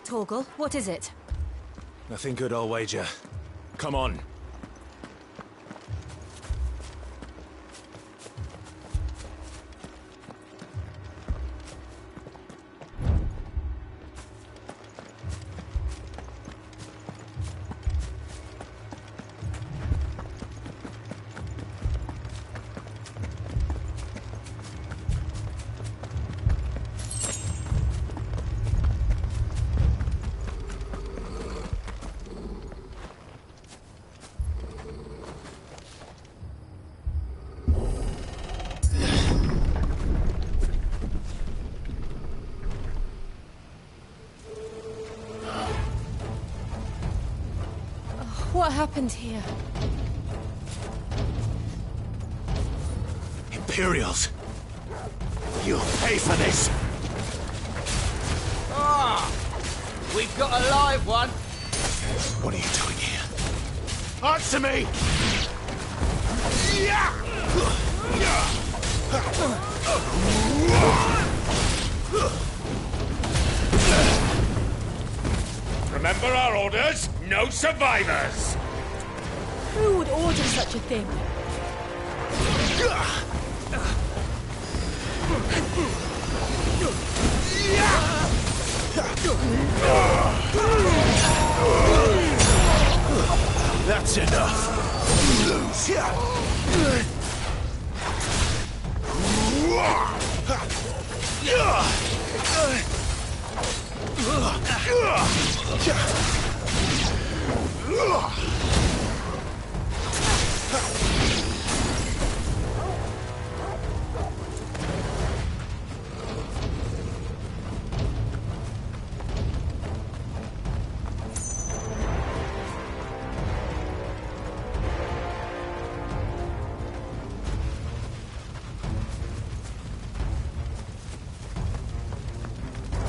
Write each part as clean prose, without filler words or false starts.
Torgal, what is it? Nothing good, I'll wager. Come on. What happened here? Imperials! You'll pay for this! Ah! We've got a live one! What are you doing here? Answer me! Yeah! Remember our orders? No survivors! Who would order such a thing? That's enough!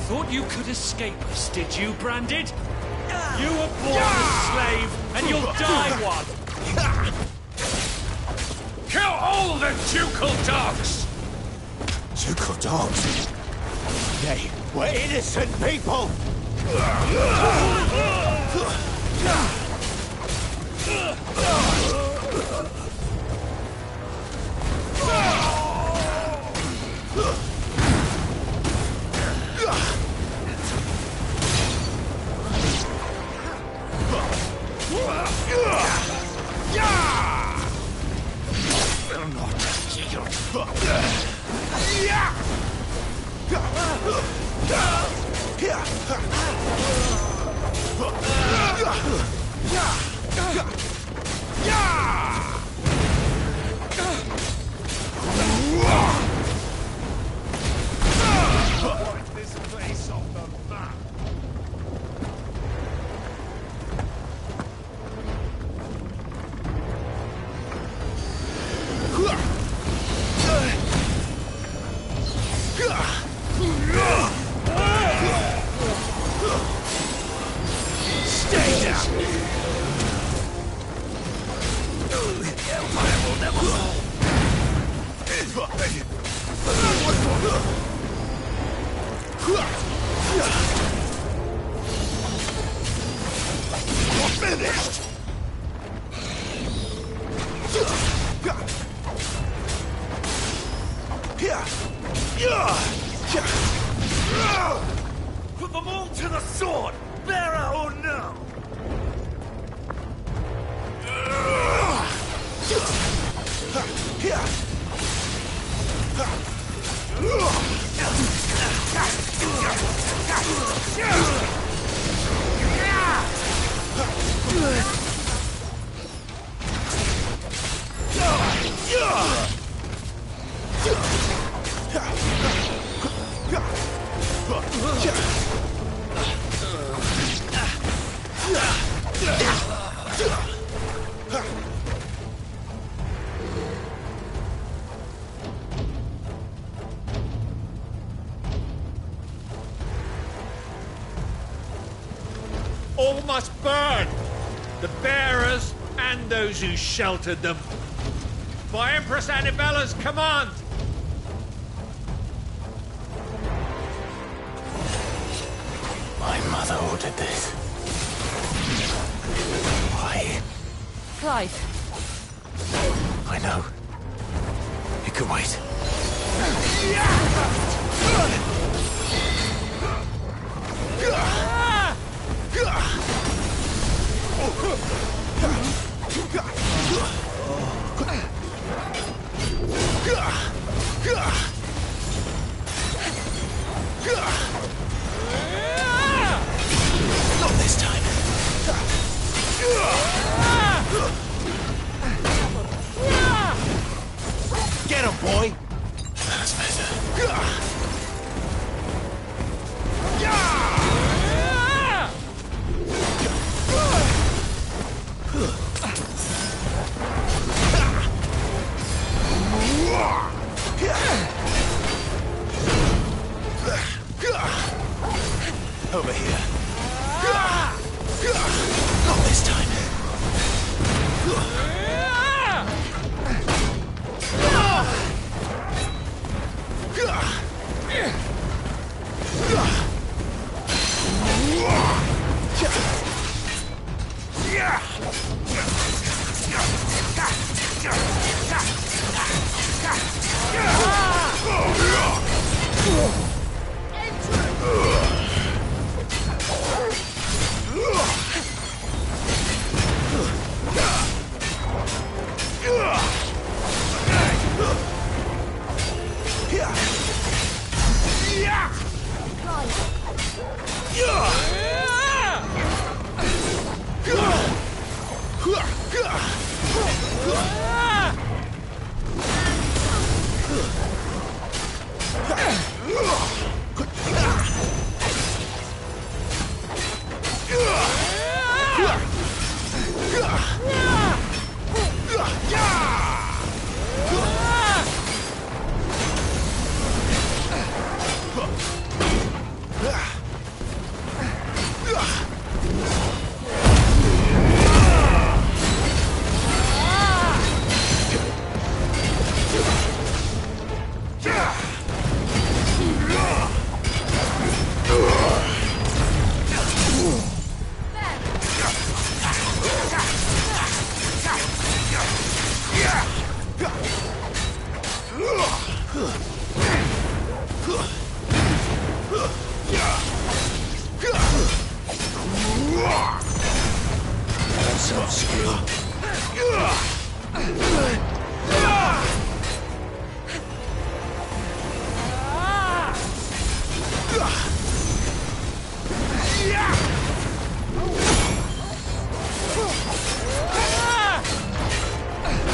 Thought you could escape us, did you, Branded? You were born a slave, and you'll die one! Kill all the ducal dogs! Ducal dogs? They were innocent people! Put them all to the sword, bearer or no! All must burn! The bearers and those who sheltered them. By Empress Annibella's command! My mother did this? Why? Clive. I know. It could wait. Not this time. Get him, boy! That's better. Over here. Not this time.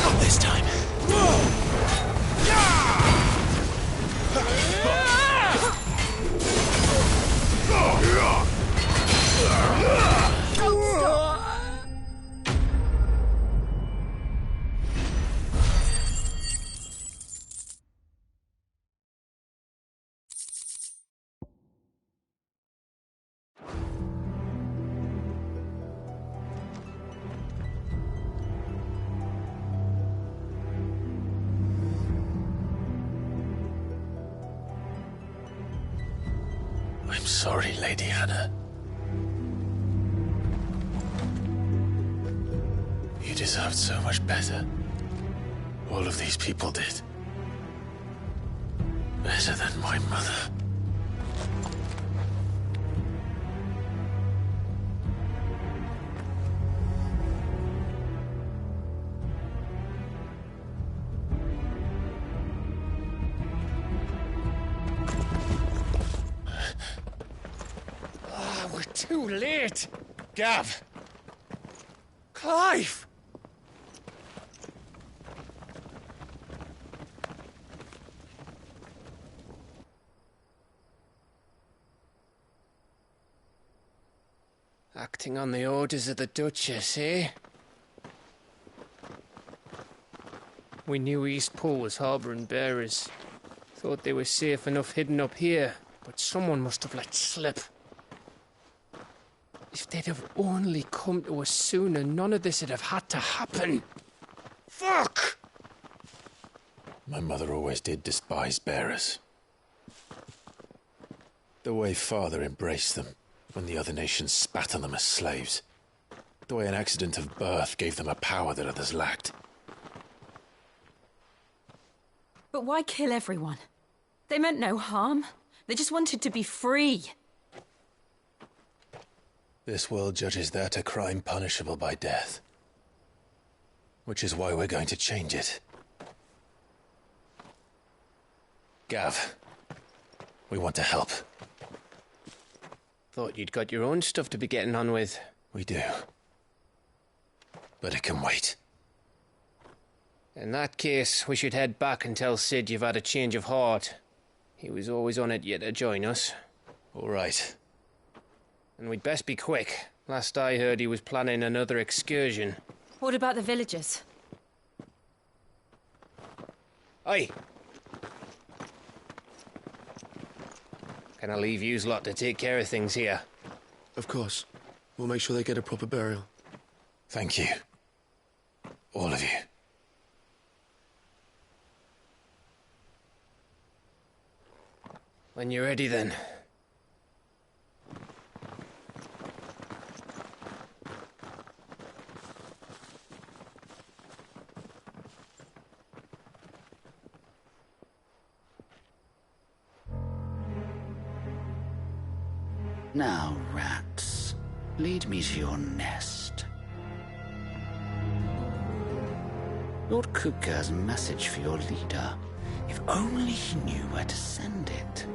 Not this time. I'm sorry, Lady Hannah. You deserved so much better. All of these people did. Better than my mother. We're too late. Gav. Clive. Acting on the orders of the Duchess, eh? We knew East Pool was harbouring bearers. Thought they were safe enough hidden up here, but someone must have let slip. If they'd have only come to us sooner, none of this would have had to happen. Fuck! My mother always did despise bearers. The way Father embraced them. when the other nations spat on them as slaves. The way an accident of birth gave them a power that others lacked. But why kill everyone? They meant no harm. They just wanted to be free. This world judges that a crime punishable by death. Which is why we're going to change it. Gav, we want to help. Thought you'd got your own stuff to be getting on with. We do. But it can wait. In that case, we should head back and tell Sid you've had a change of heart. He was always on it yet to join us. All right. And we'd best be quick. Last I heard, he was planning another excursion. What about the villagers? Aye. Can I leave yous lot to take care of things here? Of course. We'll make sure they get a proper burial. Thank you. All of you. When you're ready, then. Now, rats, lead me to your nest. Lord Kupka has a message for your leader. If only he knew where to send it.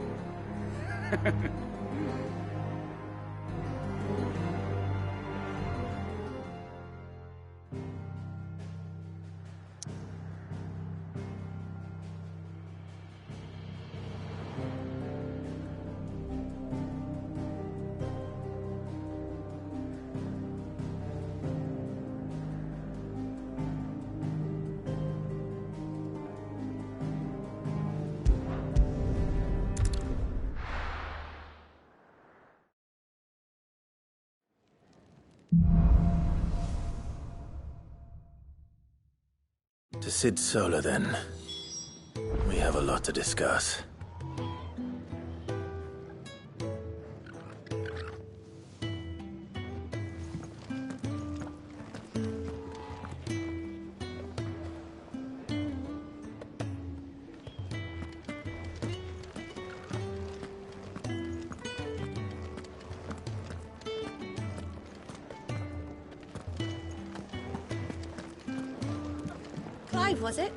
To Sid Solar, then. We have a lot to discuss. Clive, was it?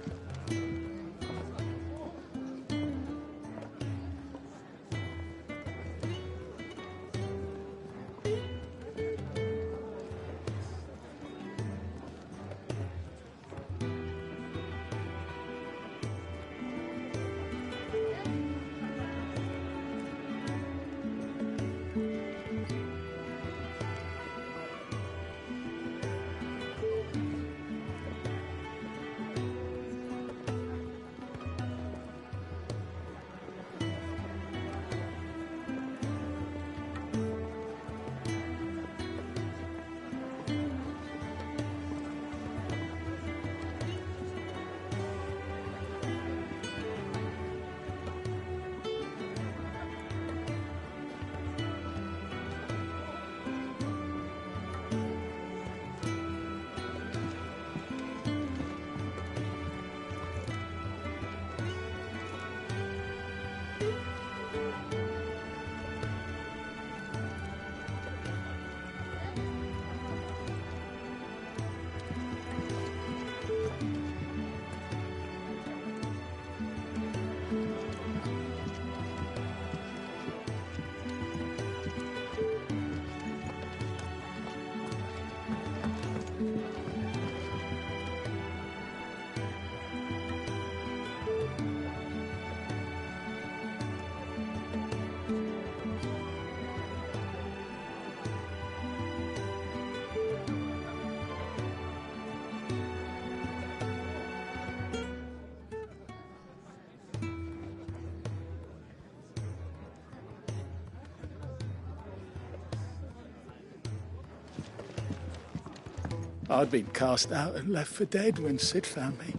I'd been cast out and left for dead when Sid found me.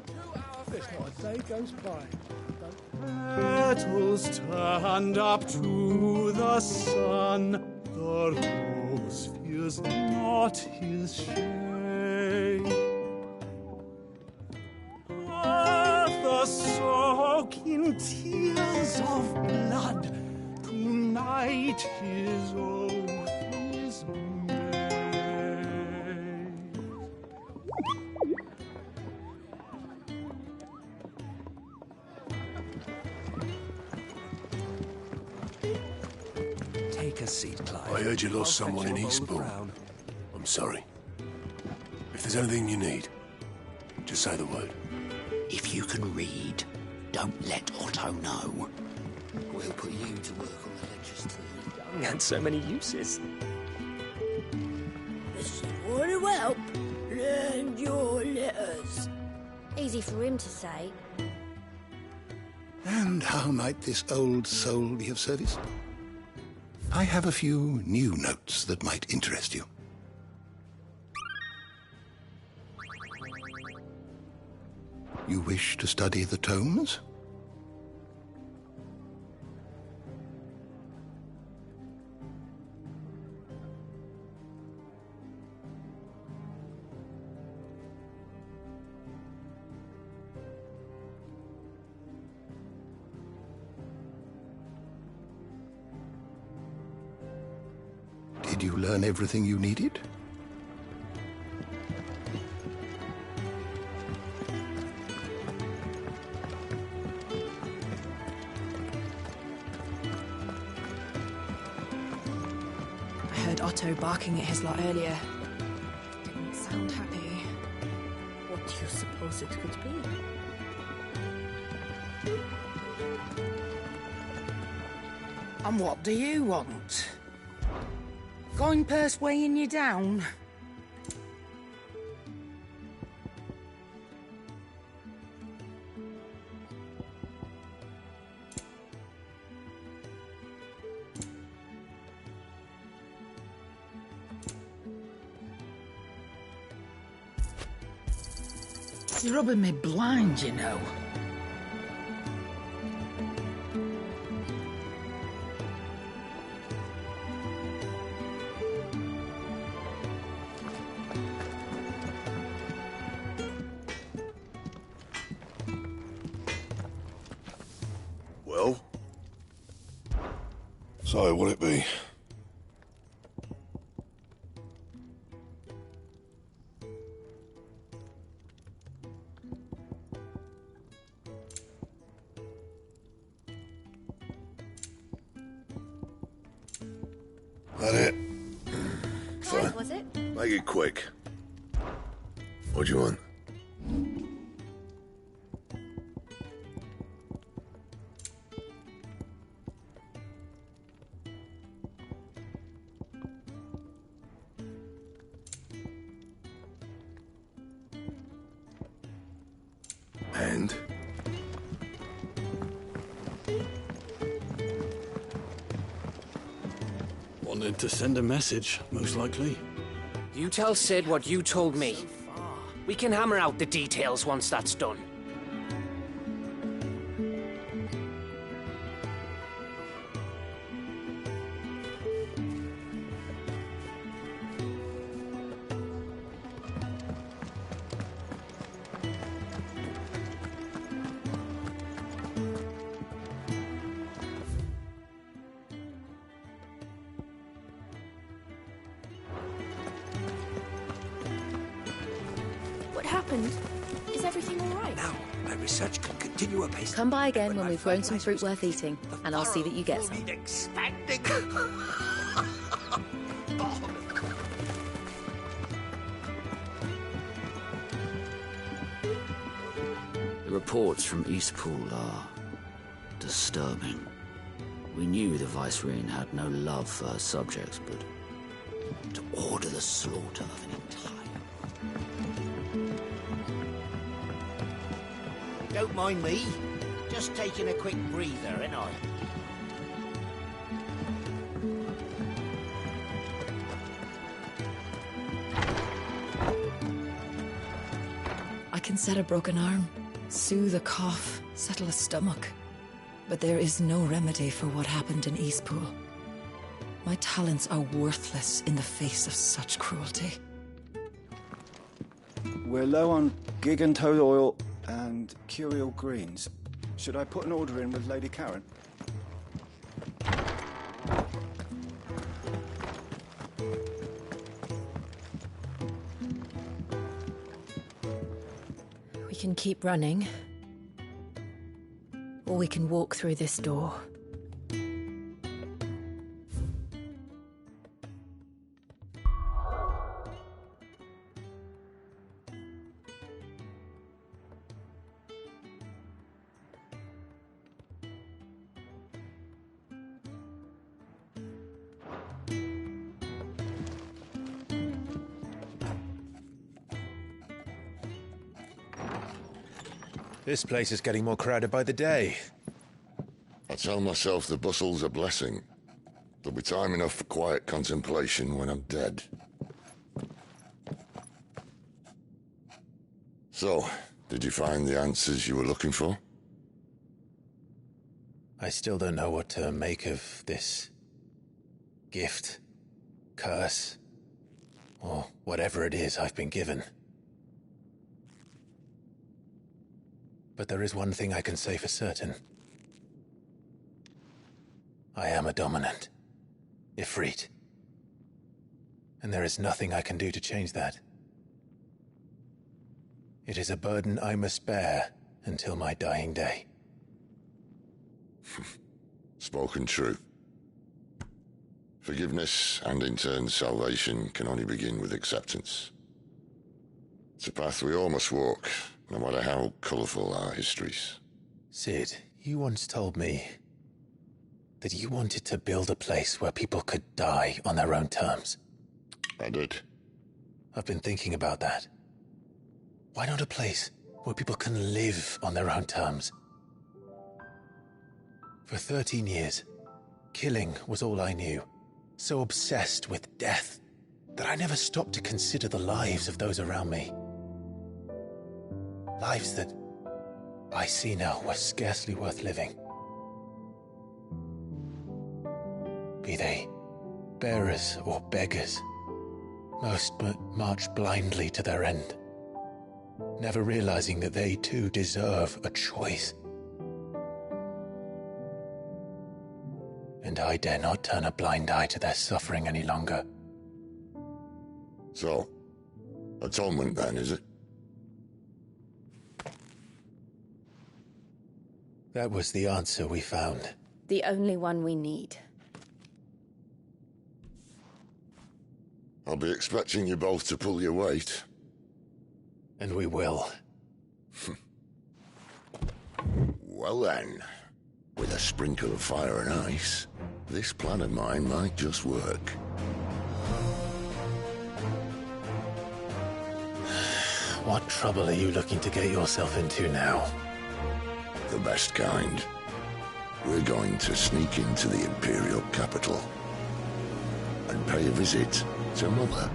There's not a day goes by. Petals turned up to the sun, the rose fears not his shade. Earth soak in tears of blood, tonight his oath is made. Take a seat, Clive. I heard you lost I'll someone fetch in your gold Eastpool. crown. I'm sorry. If there's anything you need, just say the word. If you can read, don't let Otto know. We'll put you to work on the lectures too. Young had so many uses. This want to help, learn your letters. Easy for him to say. And how might this old soul be of service? I have a few new notes that might interest you. You wish to study the tomes? Did you learn everything you needed? I heard Otto barking at his lot earlier. Didn't sound happy. What do you suppose it could be? And what do you want? Going purse weighing you down? You're rubbing me blind, you know. Well? So, what'll it be? That it? Fine. Was it? Make it quick. What do you want? And? Wanted to send a message, most likely. You tell Sid what you told me. We can hammer out the details once that's done. What happened? Is everything all right? Now, my research can continue apace. Come by again when we've grown some fruit worth eating, and I'll see that you get some. Expanding. The reports from Eastpool are disturbing. We knew the Vicereine had no love for her subjects, but to order the slaughter of an entire... Don't mind me. Just taking a quick breather, ain't I? I can set a broken arm, soothe a cough, settle a stomach. But there is no remedy for what happened in Eastpool. My talents are worthless in the face of such cruelty. We're low on gig and toad oil and curial greens. Should I put an order in with Lady Karen? We can keep running, or we can walk through this door. This place is getting more crowded by the day. I tell myself the bustle's a blessing. There'll be time enough for quiet contemplation when I'm dead. So, did you find the answers you were looking for? I still don't know what to make of this gift, curse, or whatever it is I've been given. But there is one thing I can say for certain. I am a dominant, Ifrit. And there is nothing I can do to change that. It is a burden I must bear until my dying day. Spoken true. Forgiveness, and in turn salvation, can only begin with acceptance. It's a path we all must walk, no matter how colourful our histories. Sid, you once told me that you wanted to build a place where people could die on their own terms. I did. I've been thinking about that. Why not a place where people can live on their own terms? For 13 years, killing was all I knew. So obsessed with death that I never stopped to consider the lives of those around me. Lives that I see now were scarcely worth living. Be they bearers or beggars, most march blindly to their end, never realizing that they too deserve a choice. And I dare not turn a blind eye to their suffering any longer. So, atonement then, is it? That was the answer we found. The only one we need. I'll be expecting you both to pull your weight. And we will. Well then, with a sprinkle of fire and ice, this plan of mine might just work. What trouble are you looking to get yourself into now? The best kind. We're going to sneak into the Imperial capital and pay a visit to Mother.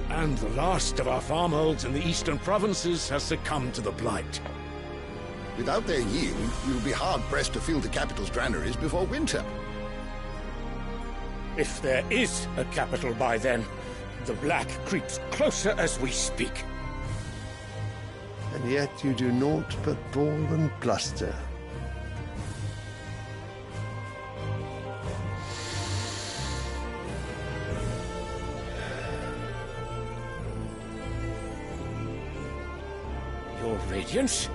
And the last of our farmholds in the eastern provinces has succumbed to the blight. Without their yield, you'll be hard-pressed to fill the capital's granaries before winter. If there is a capital by then, the black creeps closer as we speak. And yet you do naught but bawl and bluster. Your Radiance?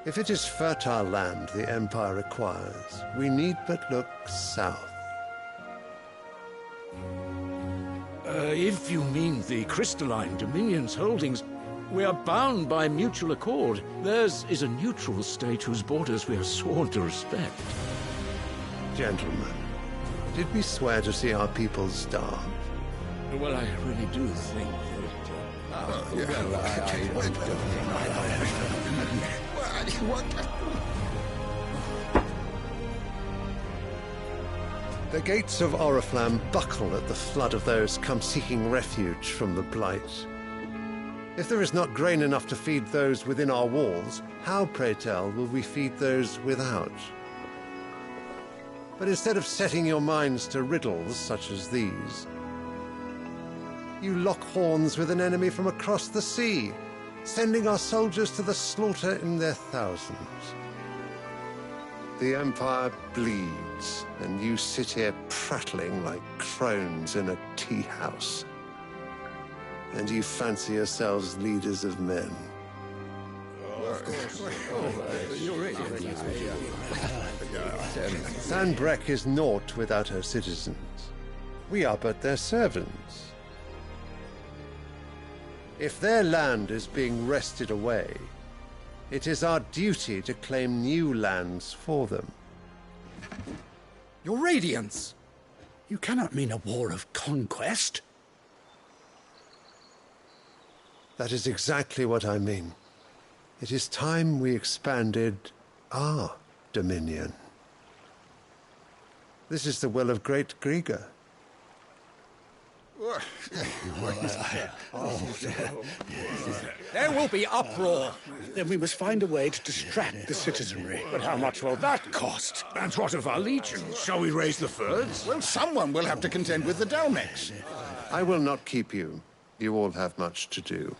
If it is fertile land the Empire requires, we need but look south. If you mean the crystalline Dominion's holdings, we are bound by mutual accord. Theirs is a neutral state whose borders we are sworn to respect. Gentlemen, Did we swear to see our people starve? Well, I really do think The gates of Oriflamme buckle at the flood of those come seeking refuge from the Blight. If there is not grain enough to feed those within our walls, how, pray tell, will we feed those without? But instead of setting your minds to riddles such as these, you lock horns with an enemy from across the sea, sending our soldiers to the slaughter in their thousands. The Empire bleeds, and you sit here prattling like crones in a tea house. And you fancy yourselves leaders of men. Sanbreque is naught without her citizens. We are but their servants. If their land is being wrested away, it is our duty to claim new lands for them. Your Radiance! You cannot mean a war of conquest. That is exactly what I mean. It is time we expanded our dominion. This is the will of great Grieger. There will be uproar. Then we must find a way to distract the citizenry. But how much will that cost? And what of our legions? Shall we raise the furs? Well, someone will have to contend with the Dalmex. I will not keep you. You all have much to do.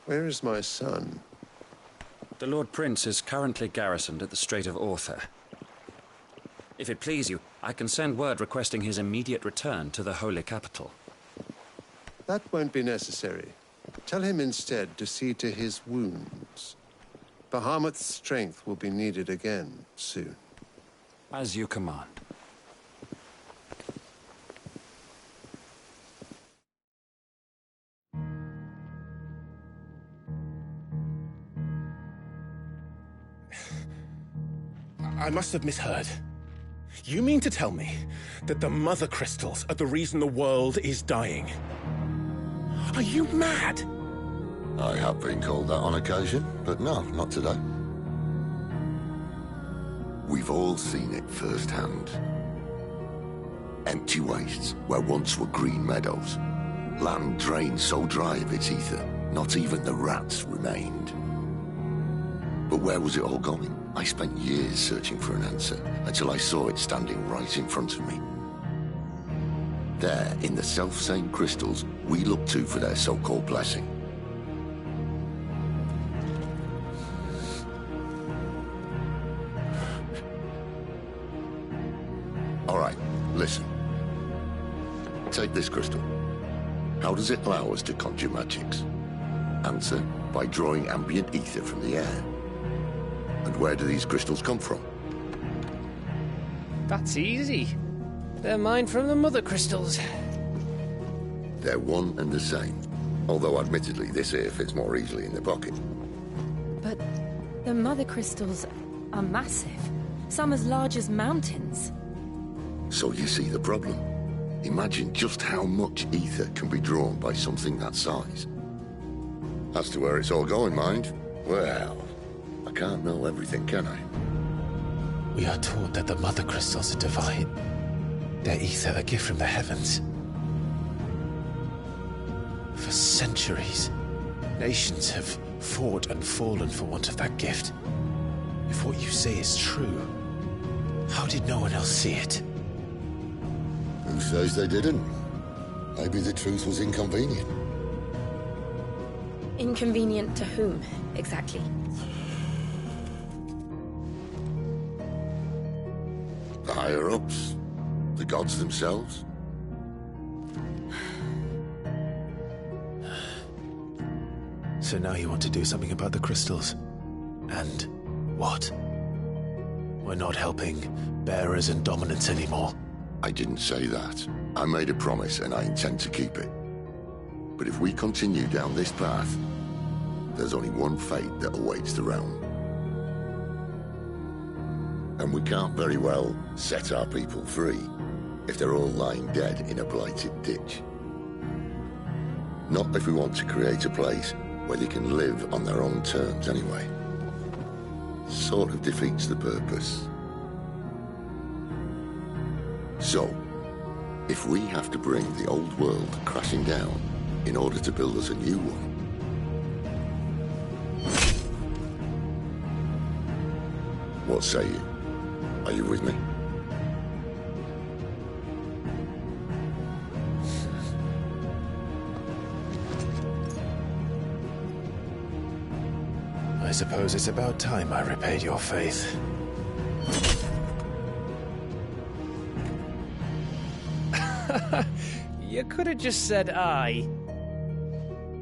Where is my son? The Lord Prince is currently garrisoned at the Strait of Arthur. If it please you, I can send word requesting his immediate return to the Holy Capital. That won't be necessary. Tell him instead to see to his wounds. Bahamut's strength will be needed again soon. As you command. I must have misheard. You mean to tell me that the Mother Crystals are the reason the world is dying? Are you mad? I have been called that on occasion, but no, not today. We've all seen it firsthand. Empty wastes where once were green meadows. Land drained so dry of its ether, not even the rats remained. But where was it all going? I spent years searching for an answer, until I saw it standing right in front of me. There, in the self-same crystals we look to for their so-called blessing. All right, listen. Take this crystal. How does it allow us to conjure magics? Answer, by drawing ambient ether from the air. And where do these crystals come from? That's easy. They're mine from the Mother Crystals. They're one and the same. Although, admittedly, this here fits more easily in the pocket. But the Mother Crystals are massive. Some as large as mountains. So you see the problem. Imagine just how much ether can be drawn by something that size. As to where it's all going, mind, well, I can't know everything, can I? We are taught that the Mother Crystals are divine. Their ether a gift from the heavens. For centuries, nations have fought and fallen for want of that gift. If what you say is true, how did no one else see it? Who says they didn't? Maybe the truth was inconvenient. Inconvenient to whom, exactly? The higher-ups? The gods themselves? So now you want to do something about the crystals. And what? We're not helping bearers and dominants anymore. I didn't say that. I made a promise and I intend to keep it. But if we continue down this path, there's only one fate that awaits the realm. And we can't very well set our people free if they're all lying dead in a blighted ditch. Not if we want to create a place where they can live on their own terms anyway. Sort of defeats the purpose. So, if we have to bring the old world crashing down in order to build us a new one, what say you? Are you with me? I suppose it's about time I repaid your faith. You could have just said aye.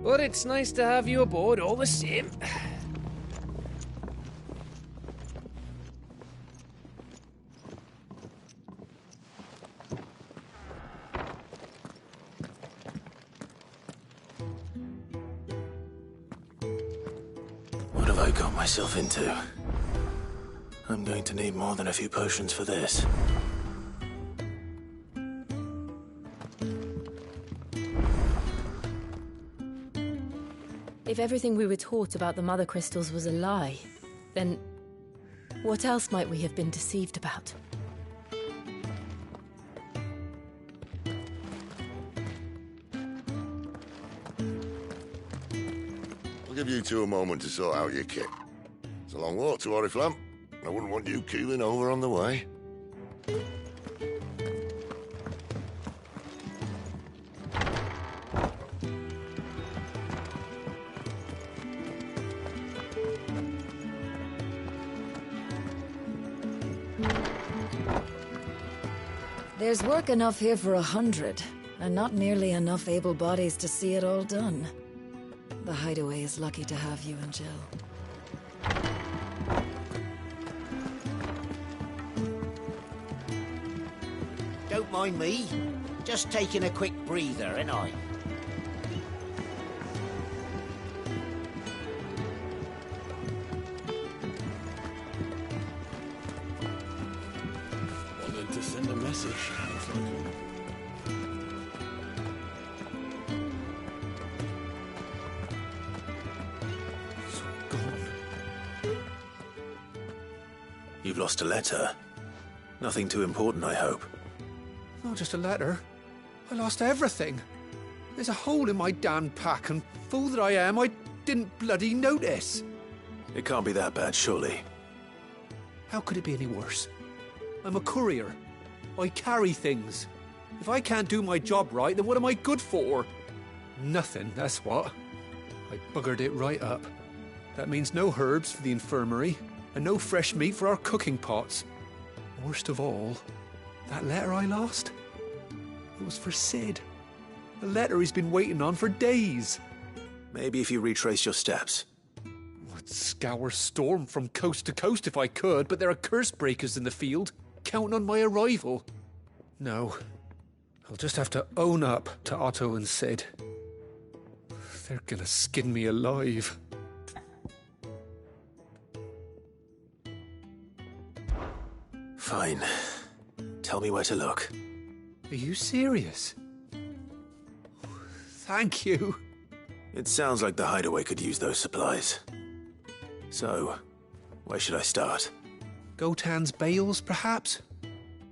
But it's nice to have you aboard all the same. What have I got myself into? I'm going to need more than a few potions for this. If everything we were taught about the Mother Crystals was a lie, then what else might we have been deceived about? I'll give you two a moment to sort out your kit. It's a long walk to Oriflamme. I wouldn't want you keeling over on the way. There's work enough here for 100, and not nearly enough able bodies to see it all done. The Hideaway is lucky to have you and Jill. Don't mind me. Just taking a quick breather, ain't I? Wanted to send a message. You've lost a letter. Nothing too important, I hope. Not just a letter. I lost everything. There's a hole in my damn pack, and fool that I am, I didn't bloody notice. It can't be that bad, surely. How could it be any worse? I'm a courier. I carry things. If I can't do my job right, then what am I good for? Nothing, that's what. I buggered it right up. That means no herbs for the infirmary, and no fresh meat for our cooking pots. Worst of all, that letter I lost, it was for Sid. A letter he's been waiting on for days. Maybe if you retrace your steps. I'd scour Storm from coast to coast if I could, but there are curse breakers in the field, counting on my arrival. No, I'll just have to own up to Otto and Sid. They're gonna skin me alive. Fine. Tell me where to look. Are you serious? Thank you. It sounds like the Hideaway could use those supplies. So, where should I start? Gotan's bales, perhaps?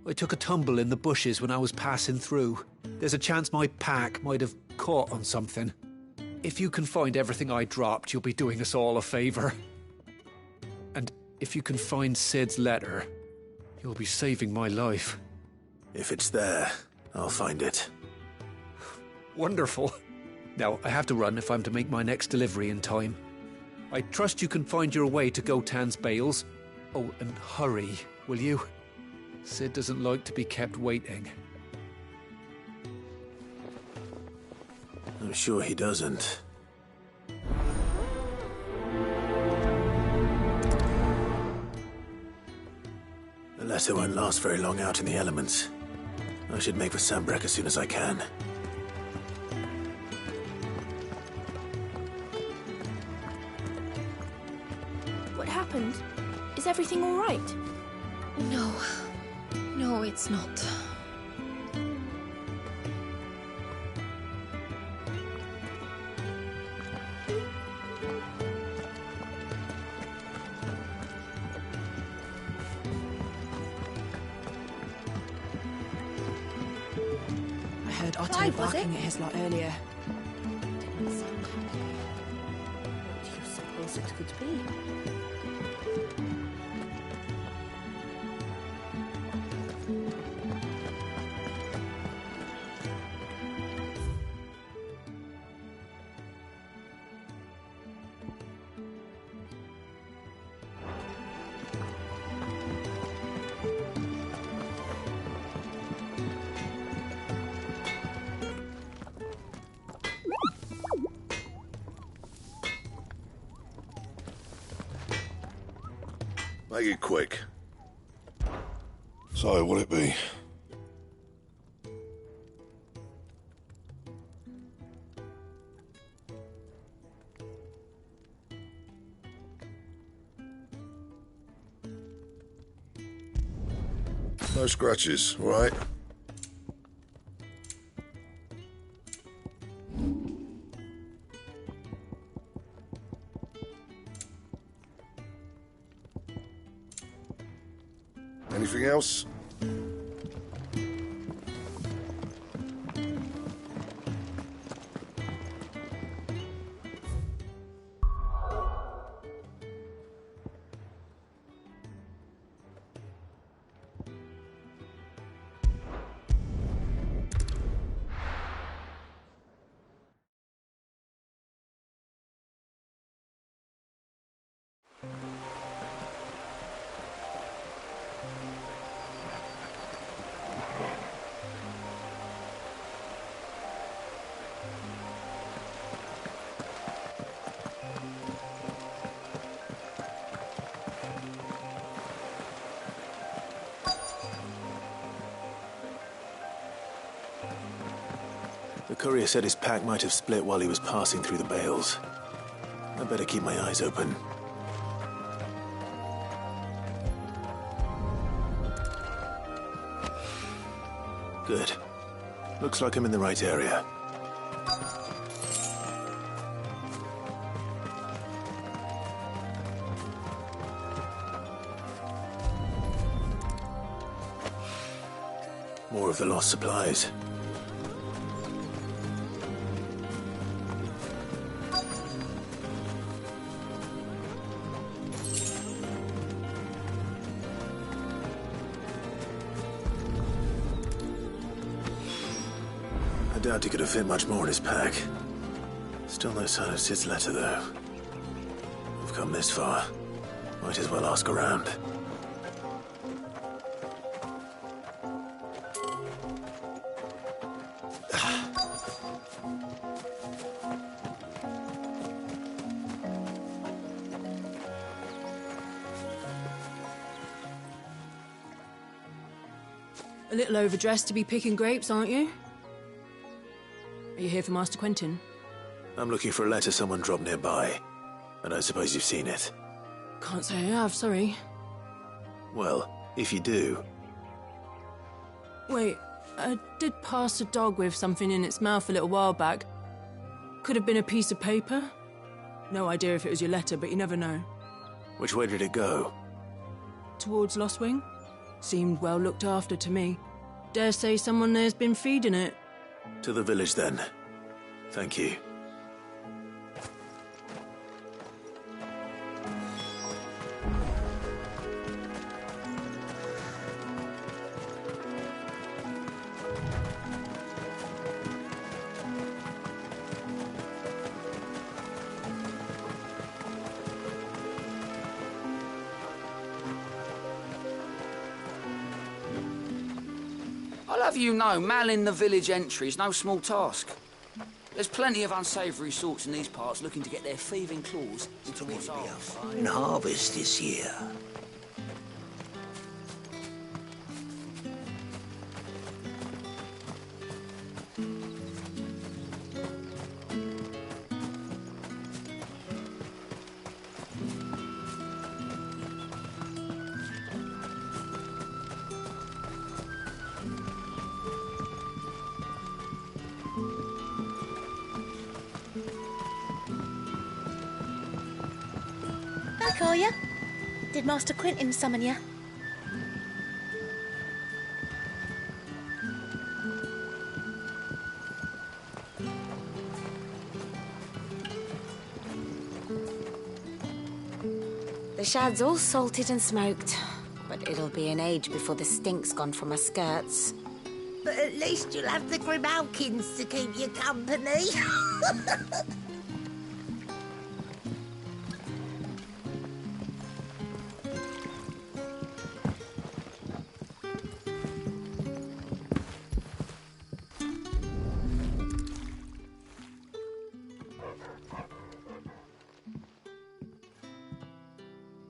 I took a tumble in the bushes when I was passing through. There's a chance my pack might have caught on something. If you can find everything I dropped, you'll be doing us all a favor. And if you can find Sid's letter, you'll be saving my life. If it's there, I'll find it. Wonderful. Now, I have to run if I'm to make my next delivery in time. I trust you can find your way to Gotan's bales. Oh, and hurry, will you? Sid doesn't like to be kept waiting. I'm sure he doesn't. Letter won't last very long out in the elements. I should make for Sambrek as soon as I can. What happened? Is everything all right? No. No, it's not. I heard Otto barking at his lot earlier. Didn't sound happy. What do you suppose it could be? Make it quick. So, what'll it be? No scratches, all right? Anything else? The courier said his pack might have split while he was passing through the bales. I'd better keep my eyes open. Good. Looks like I'm in the right area. More of the lost supplies. I doubt he could have fit much more in his pack. Still no sign of Sid's letter, though. We've come this far. Might as well ask around. A little overdressed to be picking grapes, aren't you? Are you here for Master Quentin? I'm looking for a letter someone dropped nearby. And I suppose you've seen it. Can't say I have, sorry. Well, if you do... Wait, I did pass a dog with something in its mouth a little while back. Could have been a piece of paper. No idea if it was your letter, but you never know. Which way did it go? Towards Lostwing. Seemed well looked after to me. Dare say someone there's been feeding it. To the village, then. Thank you. I'll have you know, malling the village entry is no small task. There's plenty of unsavoury sorts in these parts looking to get their thieving claws into what's ours. Fine harvest this year. Hi, Collier. Did Master Quentin summon you? The shad's all salted and smoked, but it'll be an age before the stink's gone from her skirts. But at least you'll have the Grimalkins to keep you company.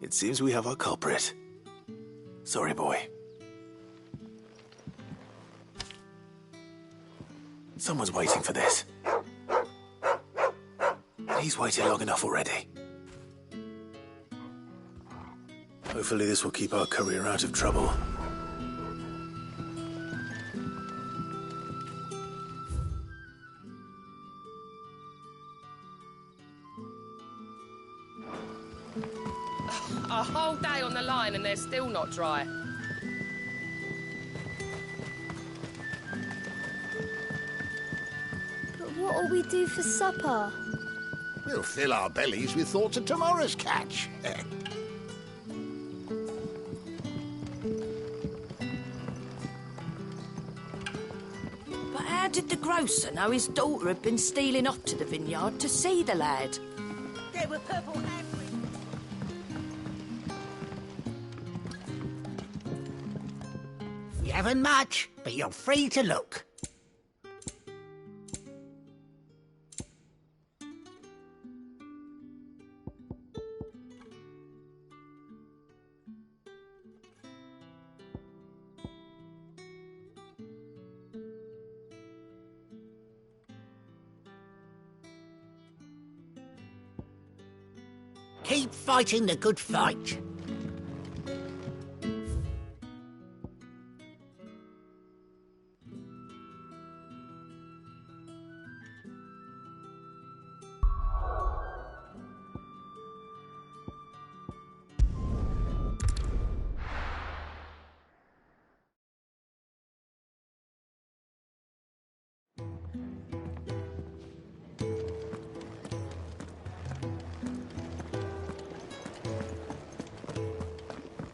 It seems we have our culprit. Sorry, boy. Someone's waiting for this. He's waited long enough already. Hopefully this will keep our courier out of trouble. A whole day on the line and they're still not dry. But what'll we do for supper? We'll fill our bellies with thoughts of tomorrow's catch. But how did the grocer know his daughter had been stealing off to the vineyard to see the lad? There were purple handprints. You haven't much, but you're free to look. Keep fighting the good fight.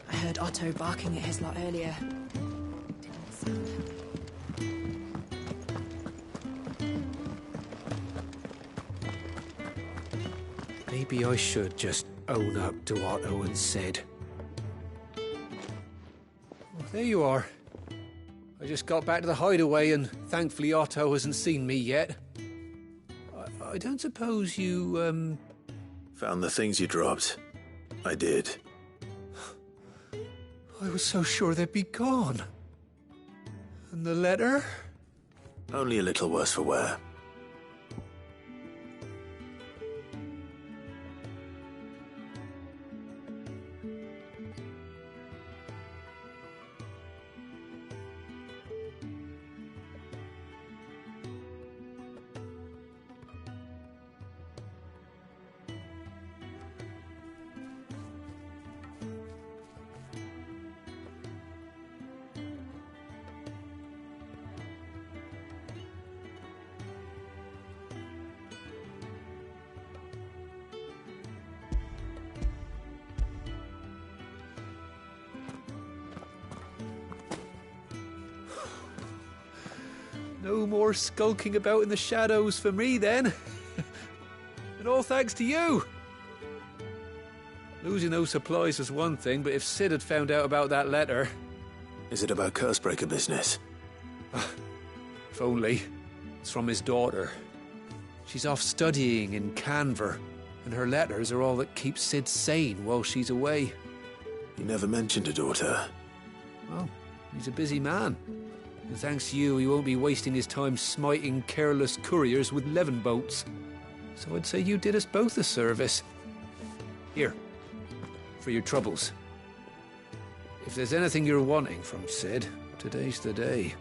I heard Otto barking at his lot earlier. Maybe I should just own up to what Owen said. Well, there you are. I just got back to the hideaway and thankfully Otto hasn't seen me yet. I don't suppose you, Found the things you dropped. I did. I was so sure they'd be gone. And the letter? Only a little worse for wear. No more skulking about in the shadows for me, then. And all thanks to you. Losing those supplies was one thing, but if Sid had found out about that letter... Is it about Cursebreaker business? If only. It's from his daughter. She's off studying in Canver, and her letters are all that keeps Sid sane while she's away. You never mentioned a daughter. Well, he's a busy man. And thanks to you, he won't be wasting his time smiting careless couriers with levin boats. So I'd say you did us both a service. Here, for your troubles. If there's anything you're wanting from Sid, today's the day.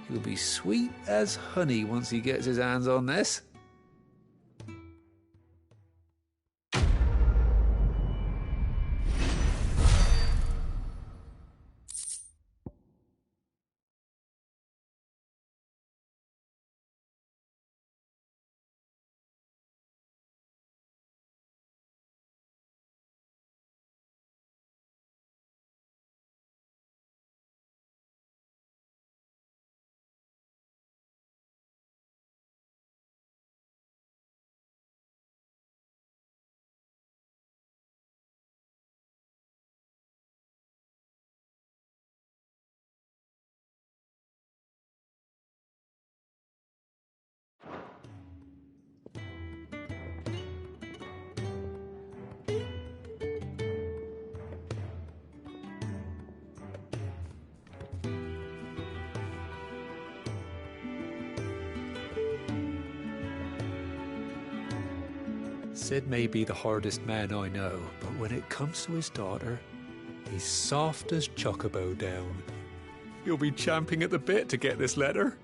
He'll be sweet as honey once he gets his hands on this. Sid may be the hardest man I know, but when it comes to his daughter, he's soft as Chocobo down. You'll be champing at the bit to get this letter.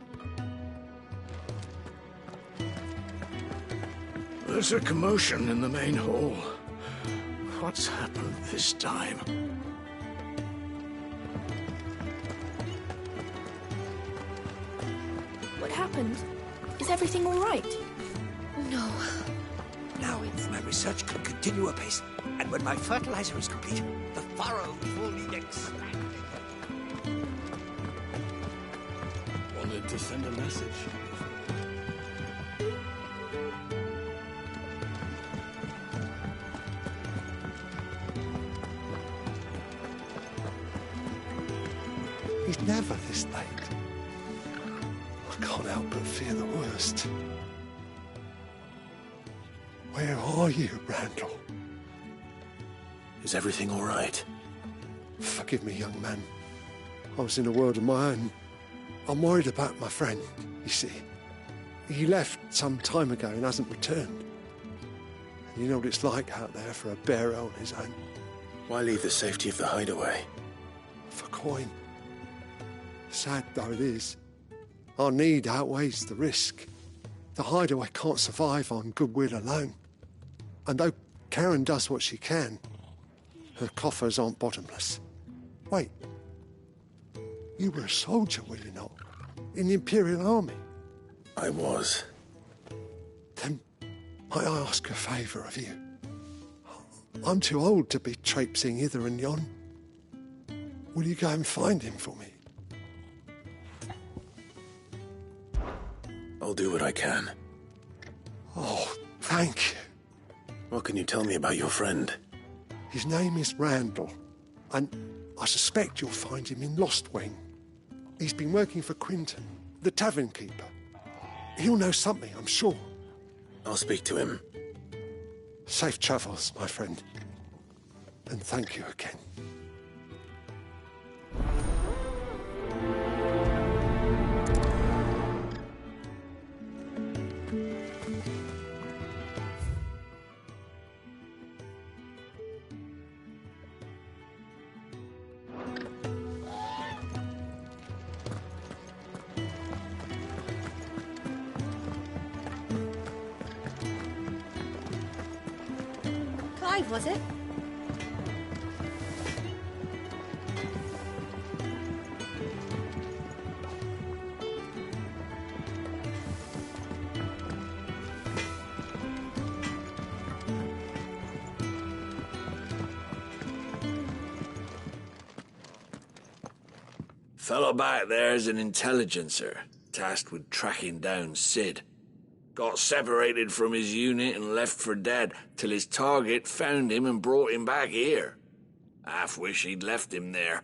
There's a commotion in the main hall. What's happened this time? What happened? Is everything all right? No. Now, if my research can continue apace, and when my fertilizer is complete, the furrows will be expanded. Wanted to send a message. He's never this late. I can't help but fear the worst. Where are you, Randall? Is everything all right? Forgive me, young man. I was in a world of my own. I'm worried about my friend, you see. He left some time ago and hasn't returned. And you know what it's like out there for a bearer on his own. Why leave the safety of the hideaway? For coin. Sad though it is, our need outweighs the risk. The hideaway can't survive on goodwill alone. And though Karen does what she can, her coffers aren't bottomless. Wait, you were a soldier, were you not? In the Imperial Army? I was. Then might I ask a favour of you? I'm too old to be traipsing hither and yon. Will you go and find him for me? I'll do what I can. Oh, thank you. What can you tell me about your friend? His name is Randall, and I suspect you'll find him in Lost Wing. He's been working for Quinton, the tavern keeper. He'll know something, I'm sure. I'll speak to him. Safe travels, my friend. And thank you again. Clive, was it? Fellow back there's an intelligencer, tasked with tracking down Sid. Got separated from his unit and left for dead, till his target found him and brought him back here. Half wish he'd left him there.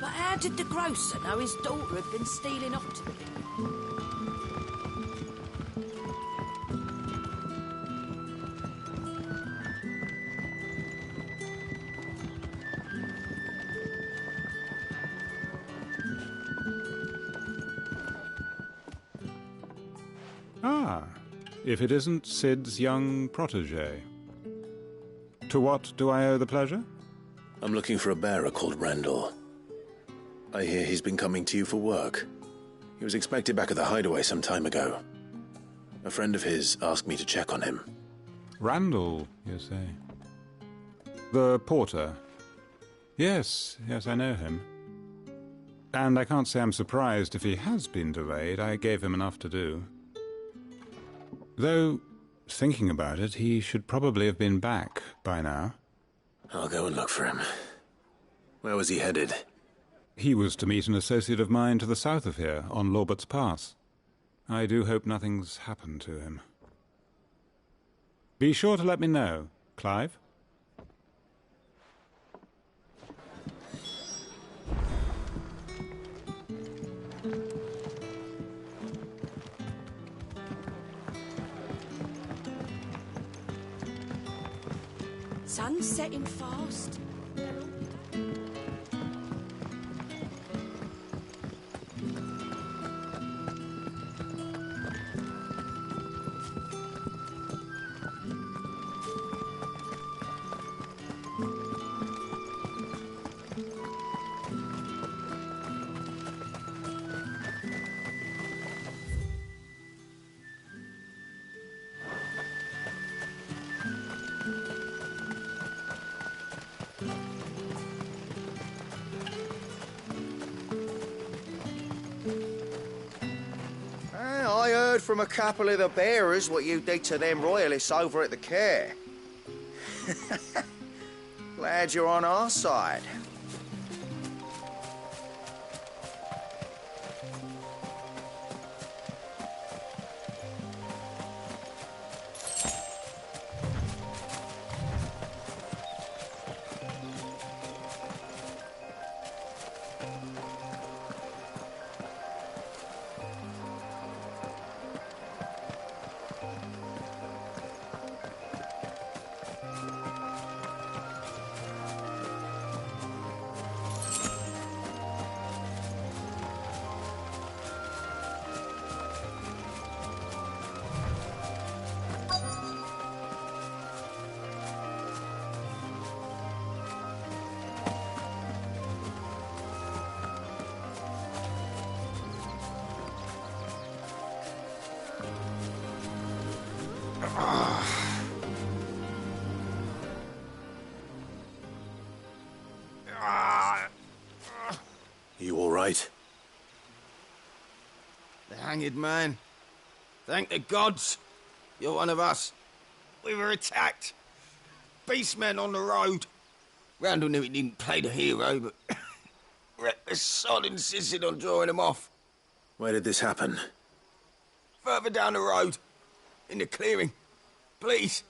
How did the grocer know his daughter had been stealing off to the... Ah, if it isn't Sid's young protégé. To what do I owe the pleasure? I'm looking for a bearer called Randall. I hear he's been coming to you for work. He was expected back at the hideaway some time ago. A friend of his asked me to check on him. Randall, you say? The porter? Yes, I know him. And I can't say I'm surprised if he has been delayed. I gave him enough to do. Though, thinking about it, he should probably have been back by now. I'll go and look for him. Where was he headed? He was to meet an associate of mine to the south of here, on Lorbert's Pass. I do hope nothing's happened to him. Be sure to let me know, Clive. Sun's setting fast. From a couple of the bearers what you did to them royalists over at the care. Glad you're on our side. You all right? The hanged man. Thank the gods. You're one of us. We were attacked. Beastmen on the road. Randall knew he didn't play the hero, but the sod insisted on drawing him off. Where did this happen? Further down the road. In the clearing. Please.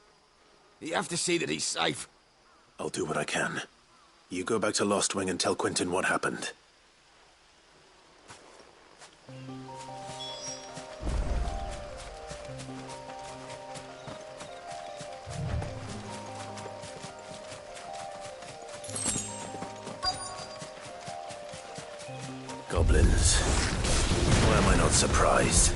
You have to see that he's safe. I'll do what I can. You go back to Lost Wing and tell Quentin what happened. Goblins. Why am I not surprised?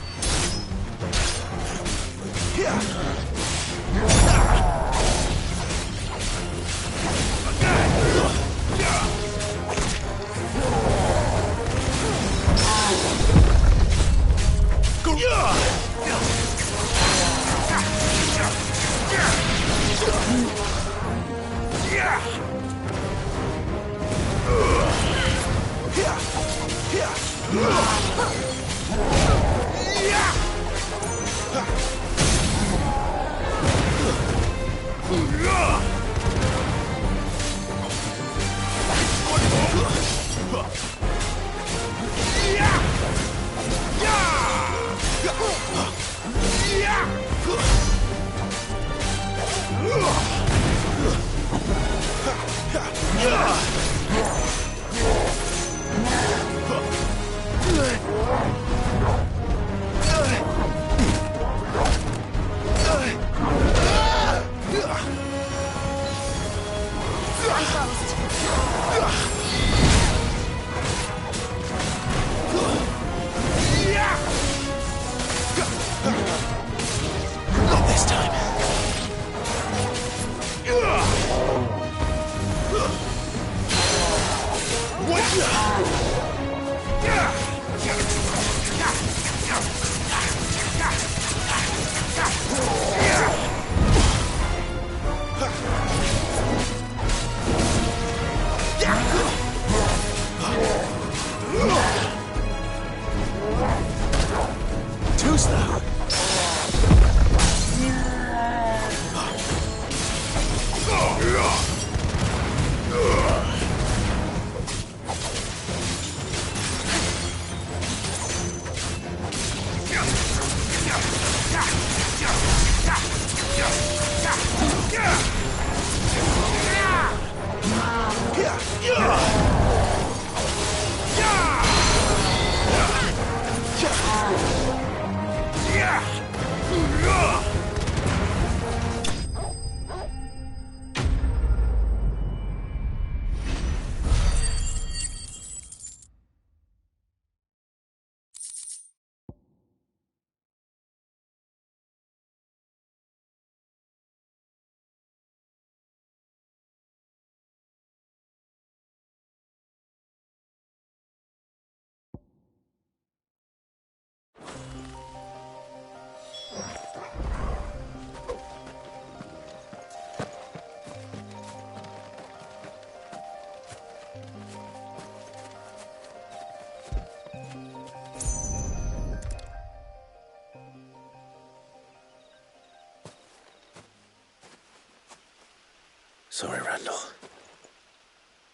Sorry, Randall.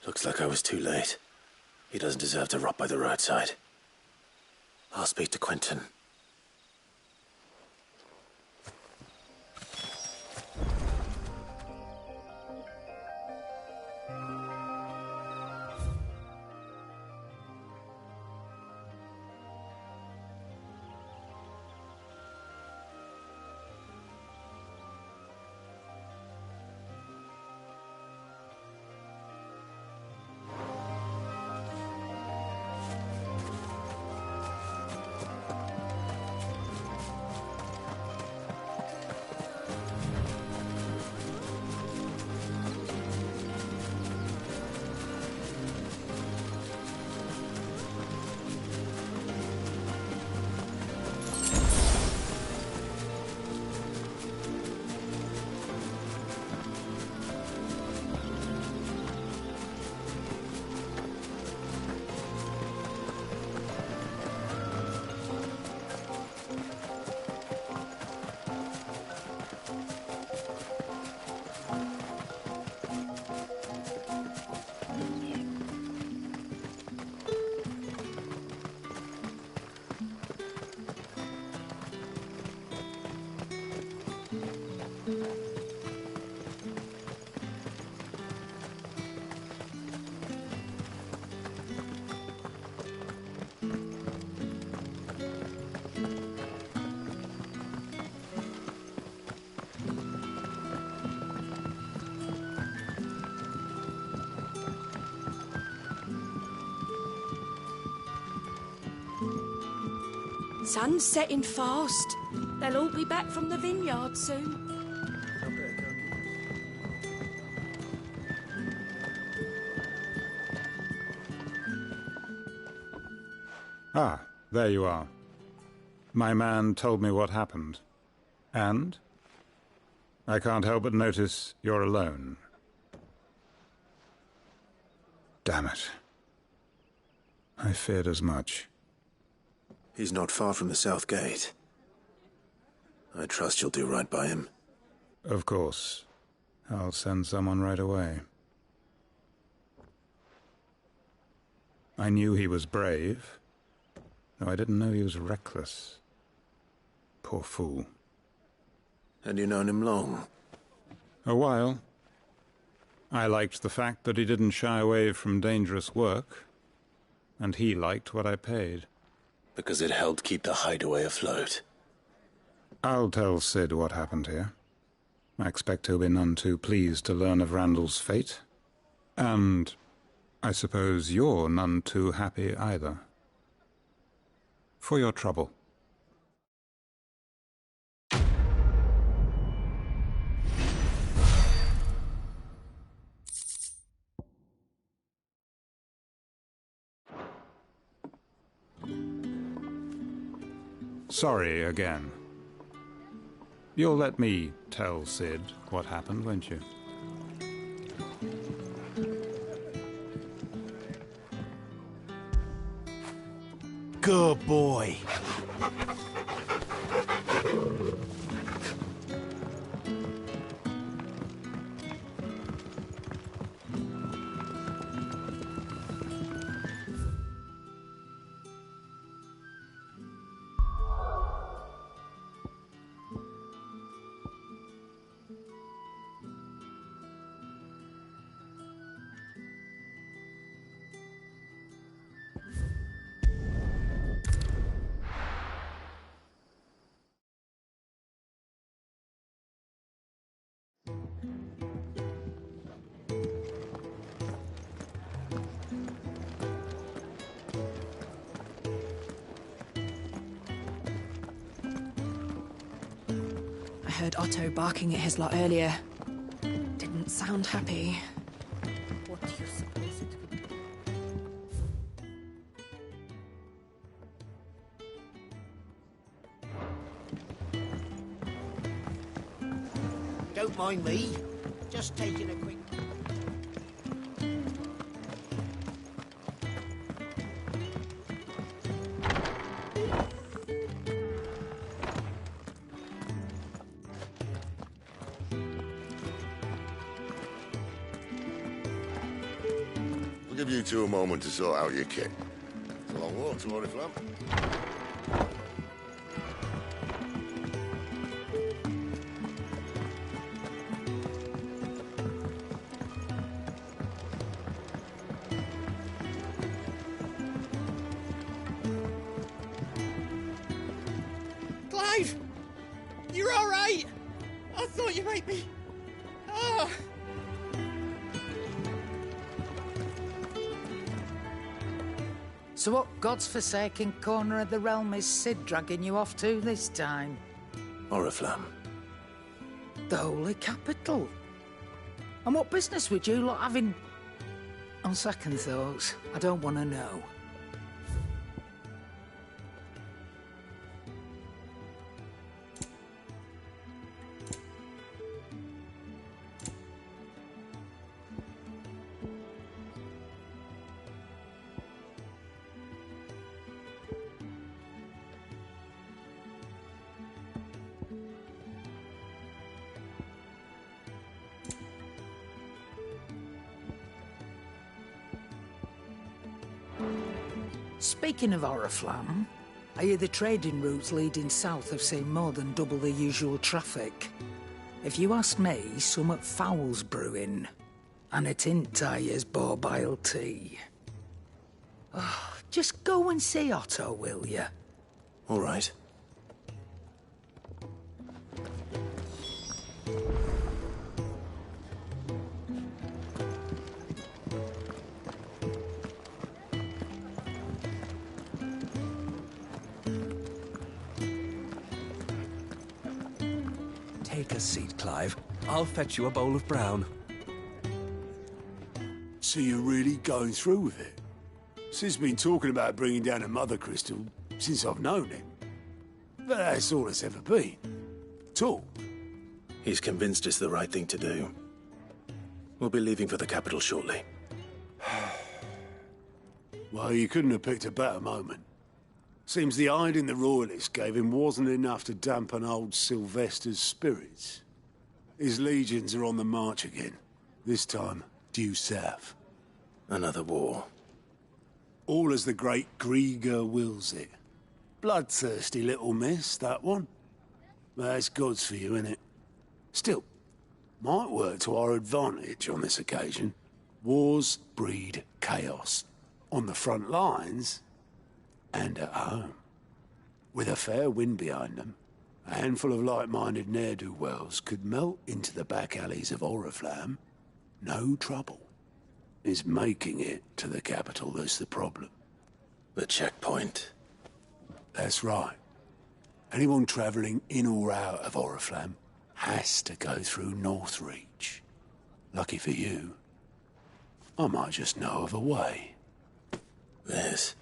Looks like I was too late. He doesn't deserve to rot by the roadside. I'll speak to Quentin. Sun's setting fast. They'll all be back from the vineyard soon. Ah, there you are. My man told me what happened. And? I can't help but notice you're alone. Damn it. I feared as much. He's not far from the south gate. I trust you'll do right by him. Of course. I'll send someone right away. I knew he was brave, though I didn't know he was reckless. Poor fool. And you known him long? A while. I liked the fact that he didn't shy away from dangerous work, and he liked what I paid. Because it helped keep the hideaway afloat. I'll tell Sid what happened here. I expect he'll be none too pleased to learn of Randall's fate. And I suppose you're none too happy either. For your trouble. Sorry again. You'll let me tell Sid what happened, won't you? Good boy. I heard Otto barking at his lot earlier. Didn't sound happy. What do you suppose it could be? Don't mind me. Just taking a quick... you two a moment to sort out your kit. It's a long walk to Oriflamme. Clive! You're all right! I thought you might be... Ah! So what God's forsaken corner of the realm is Sid dragging you off to this time? Oriflamme. The Holy Capital. And what business would you lot having... On second thoughts, I don't want to know. Speaking of Oriflamme, I hear the trading routes leading south have seen more than double the usual traffic. If you ask me, somewhat foul's brewing. And it ain't Tyre's borbile tea. Oh, just go and see Otto, will you? All right. Take a seat, Clive. I'll fetch you a bowl of brown. So you're really going through with it? Sid's been talking about bringing down a mother crystal since I've known him. But that's all it's ever been. Talk. He's convinced it's the right thing to do. We'll be leaving for the capital shortly. Well, you couldn't have picked a better moment. Seems the hiding the royalists gave him wasn't enough to dampen old Sylvester's spirits. His legions are on the march again, this time due south. Another war. All as the great Grieger wills it. Bloodthirsty little miss, that one. That's God's for you, innit? Still, might work to our advantage on this occasion. Wars breed chaos. On the front lines, and at home. With a fair wind behind them, a handful of like-minded ne'er-do-wells could melt into the back alleys of Oriflamme. No trouble. It's making it to the capital that's the problem. The checkpoint. That's right. Anyone travelling in or out of Oriflamme has to go through Northreach. Lucky for you, I might just know of a way. This?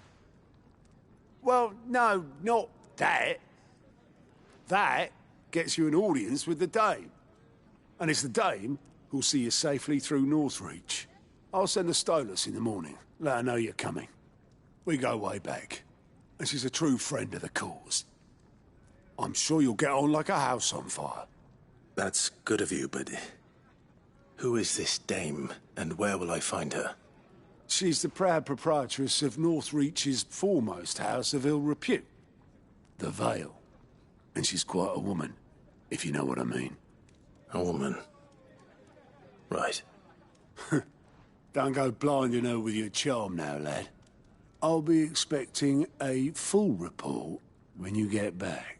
Well, no, not that. That gets you an audience with the Dame. And it's the Dame who'll see you safely through Northreach. I'll send a Stolas in the morning. Let her know you're coming. We go way back. And she's a true friend of the cause. I'm sure you'll get on like a house on fire. That's good of you, but... who is this Dame, and where will I find her? She's the proud proprietress of Northreach's foremost house of ill repute. The Vale. And she's quite a woman, if you know what I mean. A woman? Right. Don't go blinding her with your charm now, lad. I'll be expecting a full report when you get back.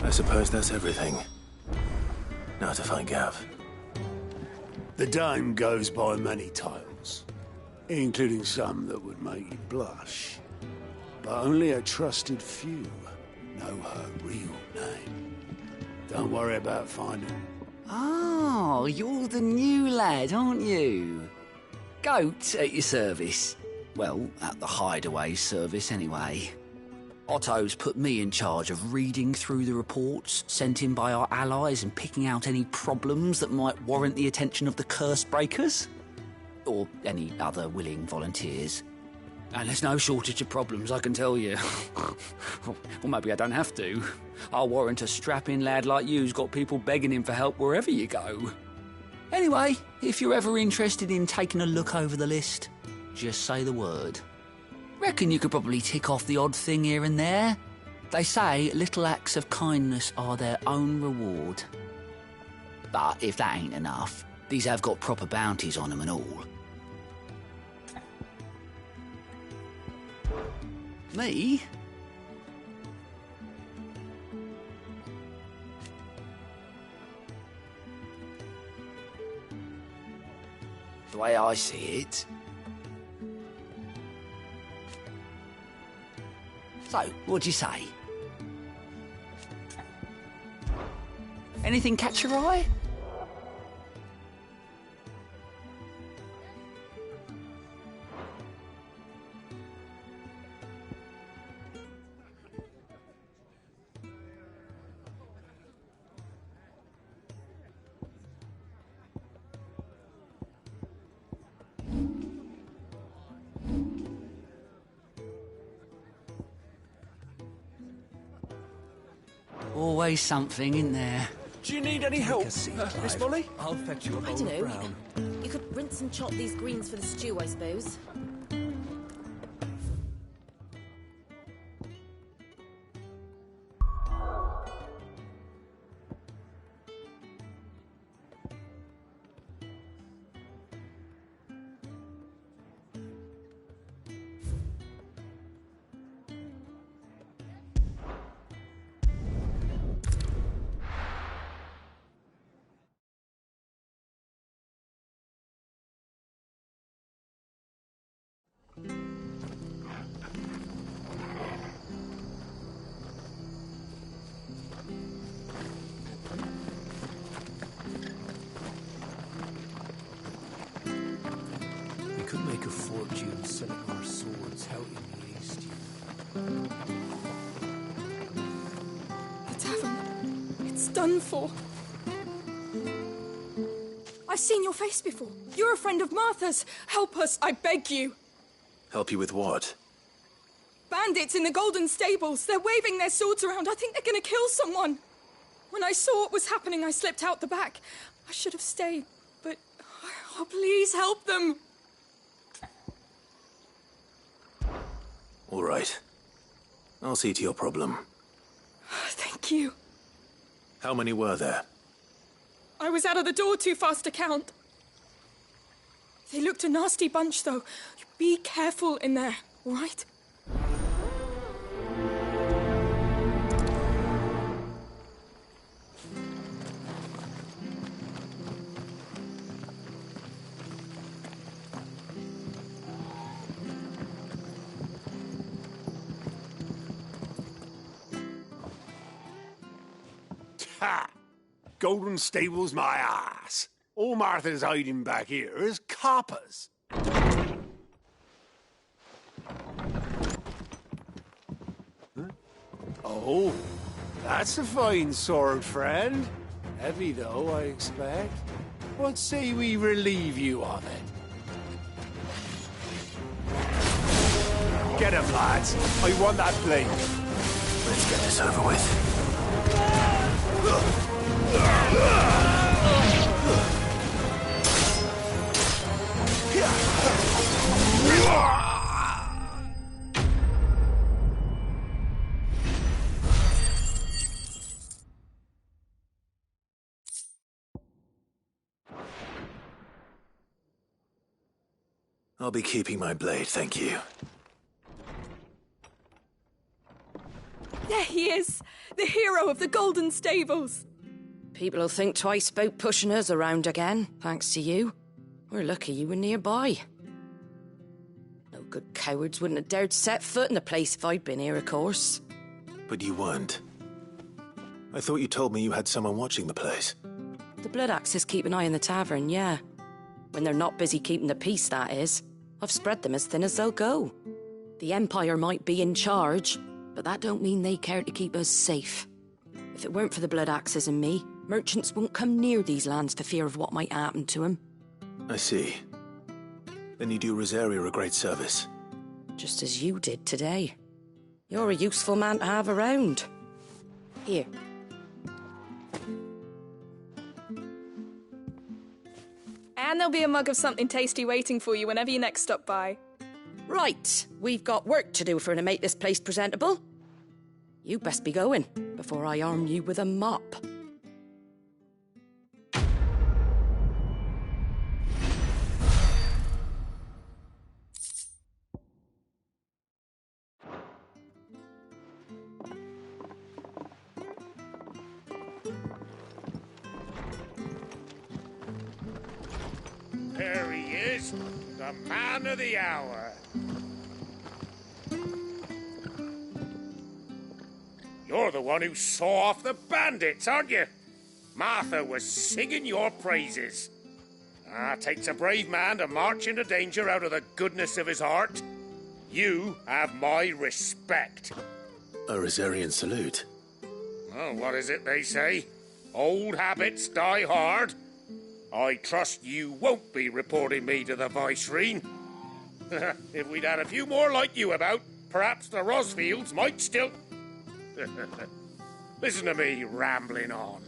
I suppose that's everything. Now to find Gav. The Dame goes by many titles, including some that would make you blush. But only a trusted few know her real name. Don't worry about finding her. Oh, you're the new lad, aren't you? goat at your service. Well, at the Hideaway service, anyway. Otto's put me in charge of reading through the reports sent in by our allies and picking out any problems that might warrant the attention of the curse breakers. Or any other willing volunteers. And there's no shortage of problems, I can tell you. Well, maybe I don't have to. I'll warrant a strapping lad like you's got people begging him for help wherever you go. Anyway, if you're ever interested in taking a look over the list, just say the word. Reckon you could probably tick off the odd thing here and there. They say little acts of kindness are their own reward. But if that ain't enough, these have got proper bounties on them and all. Me? The way I see it... So, what'd you say? Anything catch your eye? Always something in there. Do you need any help, Miss Molly? I'll fetch you a I bowl don't of know. brown. You could rinse and chop these greens for the stew, I suppose. We could make a fortune selling our swords out in the East. The tavern. It's done for. I've seen your face before. You're a friend of Martha's. Help us, I beg you. Help you with what? Bandits in the Golden Stables. They're waving their swords around. I think they're going to kill someone. When I saw what was happening, I slipped out the back. I should have stayed, but... Oh, please help them. All right. I'll see to your problem. Thank you. How many were there? I was out of the door too fast to count. They looked a nasty bunch, though. Be careful in there, all right? Ha! Golden Stables my ass. All Martha's hiding back here is coppers. Huh? Oh, that's a fine sword, friend. Heavy, though, I expect. What say we relieve you of it? Get him, lads. I want that blade. Let's get this over with. I'll be keeping my blade, thank you. There he is, the hero of the Golden Stables. People will think twice about pushing us around again, thanks to you. We're lucky you were nearby. No good cowards wouldn't have dared set foot in the place if I'd been here, of course. But you weren't. I thought you told me you had someone watching the place. The Blood Axes keep an eye on the tavern, yeah. When they're not busy keeping the peace, that is. I've spread them as thin as they'll go. The Empire might be in charge, but that don't mean they care to keep us safe. If it weren't for the blood axes and me, merchants won't come near these lands for fear of what might happen to them. I see. Then you do Rosaria a great service. Just as you did today. You're a useful man to have around. Here. And there'll be a mug of something tasty waiting for you whenever you next stop by. Right, we've got work to do for to make this place presentable. You best be going, before I arm you with a mop. There he is, the man of the hour. You're the one who saw off the bandits, aren't you? Martha was singing your praises. Takes a brave man to march into danger out of the goodness of his heart. You have my respect. A Rosarian salute. Oh, what is it they say? Old habits die hard. I trust you won't be reporting me to the Vicereine. If we'd had a few more like you about, perhaps the Rosfields might still... Listen to me rambling on.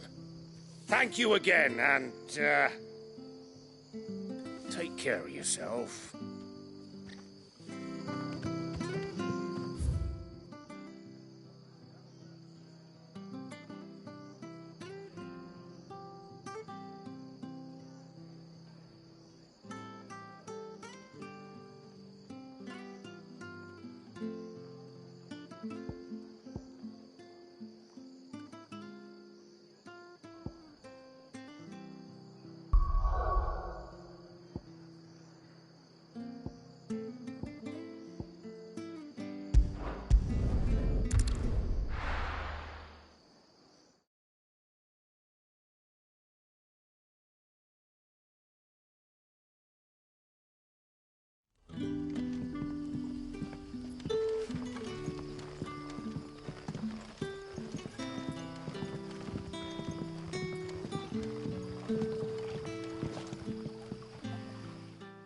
Thank you again, and, take care of yourself.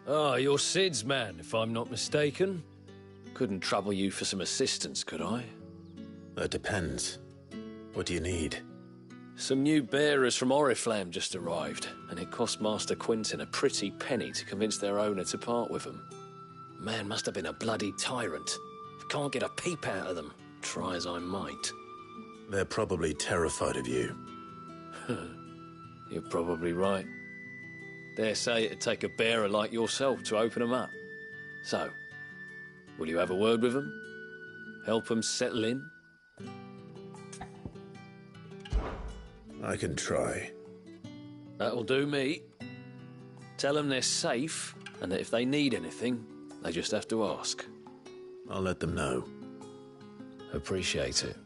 Ah, you're Sid's man, if I'm not mistaken. Couldn't trouble you for some assistance, could I? That depends. What do you need? Some new bearers from Oriflamme just arrived, and it cost Master Quintin a pretty penny to convince their owner to part with them. Man must have been a bloody tyrant. Can't get a peep out of them, try as I might. They're probably terrified of you. You're probably right. Dare say it'd take a bearer like yourself to open them up. So, will you have a word with them? Help them settle in? I can try. That'll do me. Tell them they're safe, and that if they need anything, they just have to ask. I'll let them know. Appreciate it.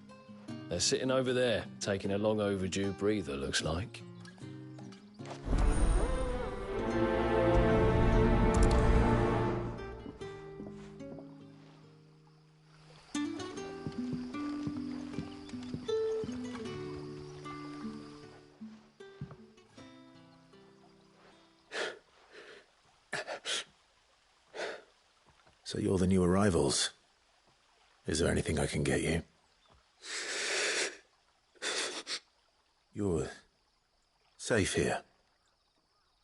They're sitting over there, taking a long overdue breather, looks like. So you're the new arrivals. Is there anything I can get you? You're safe here.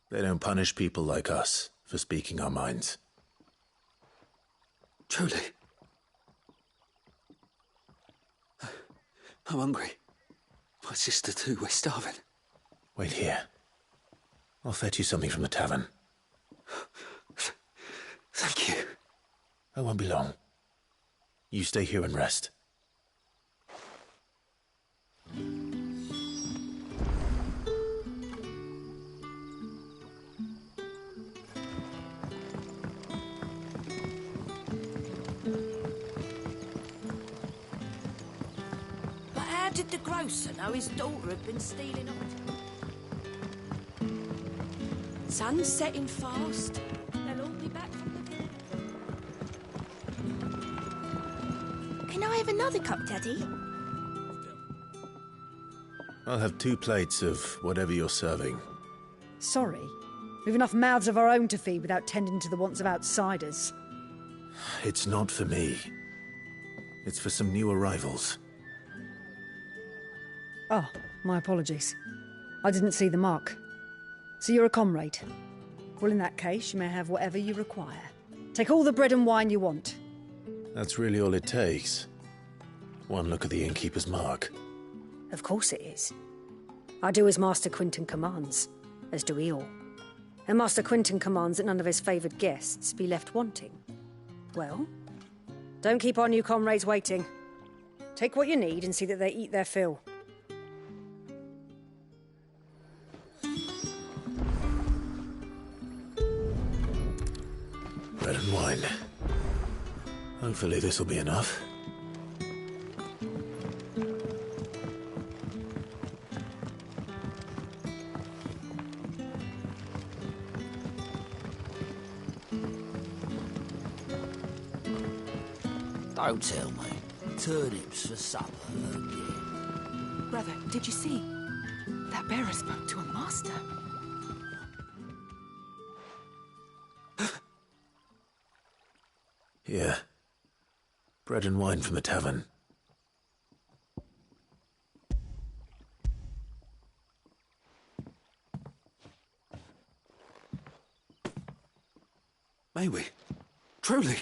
They don't punish people like us for speaking our minds. Truly. I'm hungry. My sister too, we're starving. Wait here. I'll fetch you something from the tavern. Thank you. I won't be long. You stay here and rest. But how did the grocer know his daughter had been stealing on? Sun's setting fast. They'll all be back from the... Can I have another cup, Daddy? I'll have 2 plates of whatever you're serving. Sorry. We've enough mouths of our own to feed without tending to the wants of outsiders. It's not for me. It's for some new arrivals. Oh, my apologies. I didn't see the mark. So you're a comrade. Well, in that case, you may have whatever you require. Take all the bread and wine you want. That's really all it takes. One look at the innkeeper's mark. Of course it is. I do as Master Quinton commands, as do we all. And Master Quinton commands that none of his favoured guests be left wanting. Well, don't keep our new comrades waiting. Take what you need and see that they eat their fill. Bread and wine. Hopefully this will be enough. Don't tell me. Turnips for supper again. Brother, did you see? That bearer spoke to a master. Here. Bread and wine from the tavern. May we? Truly?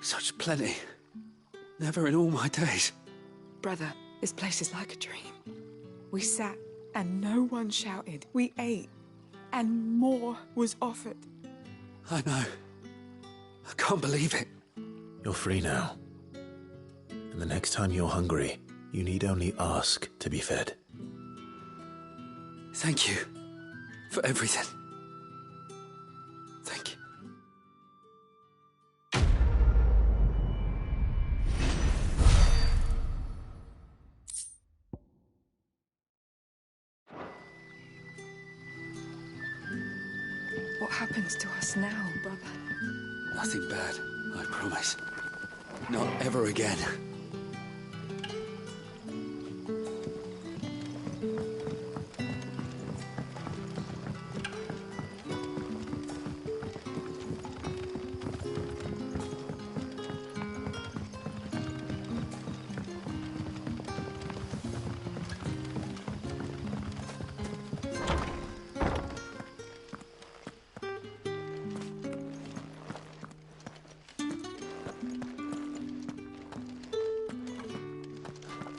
Such plenty. Never in all my days. Brother, this place is like a dream. We sat and no one shouted. We ate and more was offered. I know. I can't believe it. You're free now. And the next time you're hungry, you need only ask to be fed. Thank you for everything. Thank you. What happens to us now, brother? Nothing bad, I promise. Not ever again.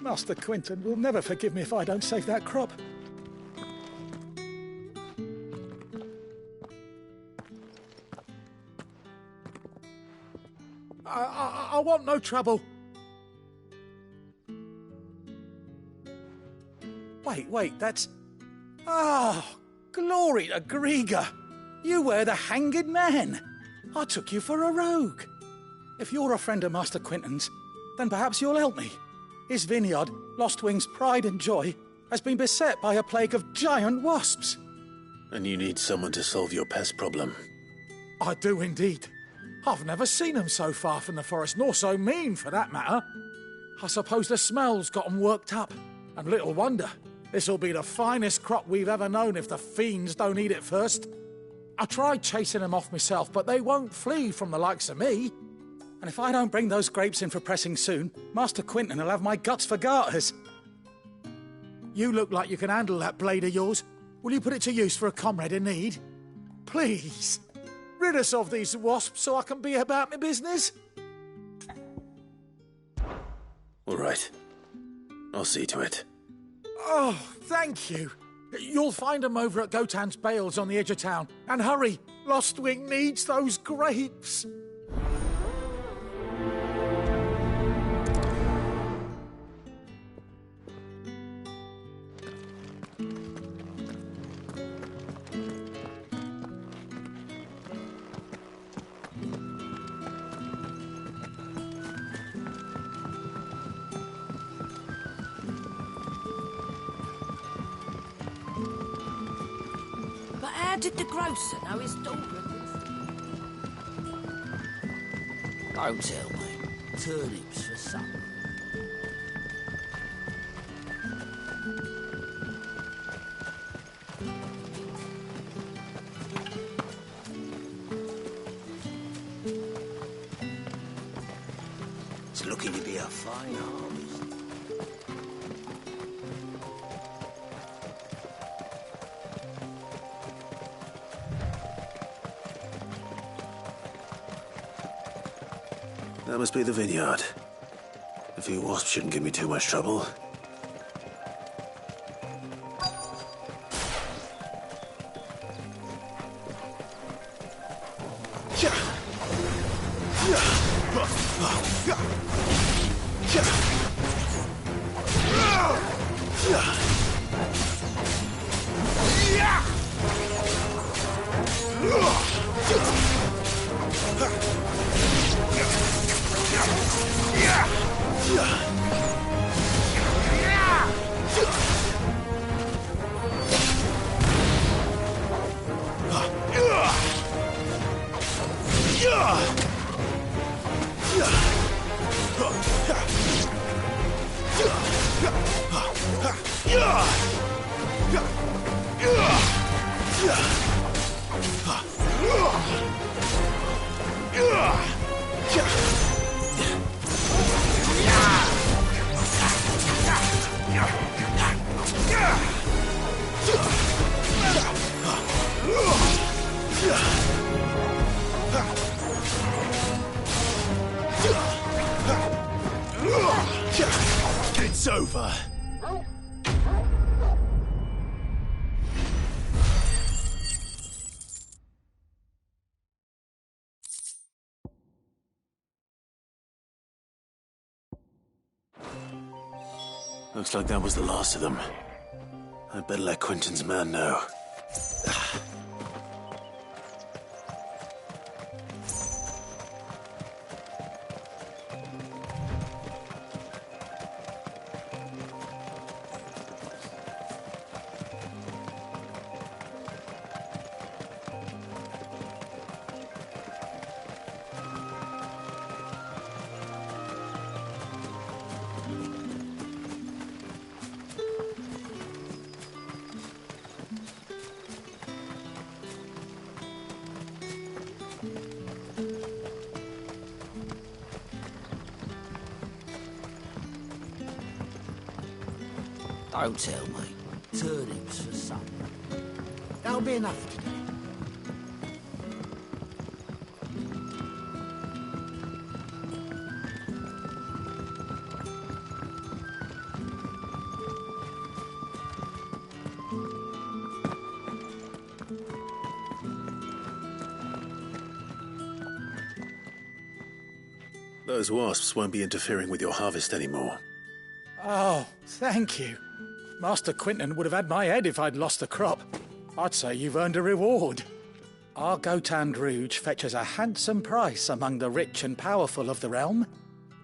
Master Quinton will never forgive me if I don't save that crop. I want no trouble. Wait, that's... Oh, glory to Grieger. You were the hanged man. I took you for a rogue. If you're a friend of Master Quinton's, then perhaps you'll help me. His vineyard, Lostwing's pride and joy, has been beset by a plague of giant wasps. And you need someone to solve your pest problem. I do indeed. I've never seen them so far from the forest, nor so mean, for that matter. I suppose the smell's got 'em worked up. And little wonder. This'll be the finest crop we've ever known if the fiends don't eat it first. I tried chasing them off myself, but they won't flee from the likes of me. And if I don't bring those grapes in for pressing soon, Master Quinton will have my guts for garters. You look like you can handle that blade of yours. Will you put it to use for a comrade in need? Please, rid us of these wasps so I can be about my business. All right. I'll see to it. Oh, thank you. You'll find them over at Gotan's Bales on the edge of town. And hurry, Lostwing needs those grapes. did the grocer know his daughter had been... Don't tell me. Turnips for supper. It's looking to be a fine harvest. That must be the vineyard. A few wasps shouldn't give me too much trouble. It's over. Looks like that was the last of them. I'd better let Quentin's man know. Don't tell me. Turnips for supper. That'll be enough today. Those wasps won't be interfering with your harvest anymore. Oh, thank you. Master Quentin would have had my head if I'd lost the crop. I'd say you've earned a reward. Our Gotand Rouge fetches a handsome price among the rich and powerful of the realm.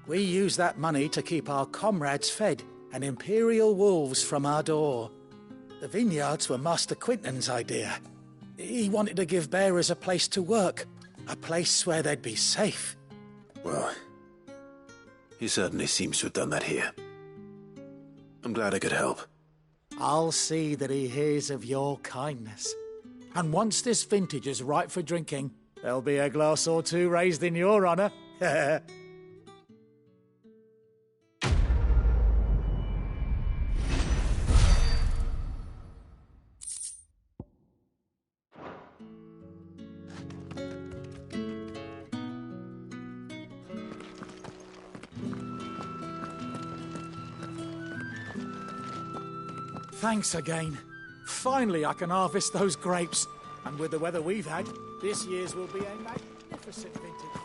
We use that money to keep our comrades fed and imperial wolves from our door. The vineyards were Master Quentin's idea. He wanted to give bearers a place to work, a place where they'd be safe. Well, he certainly seems to have done that here. I'm glad I could help. I'll see that he hears of your kindness. And once this vintage is ripe for drinking, there'll be a glass or two raised in your honour. Thanks again. Finally I can harvest those grapes. And with the weather we've had, this year's will be a magnificent vintage.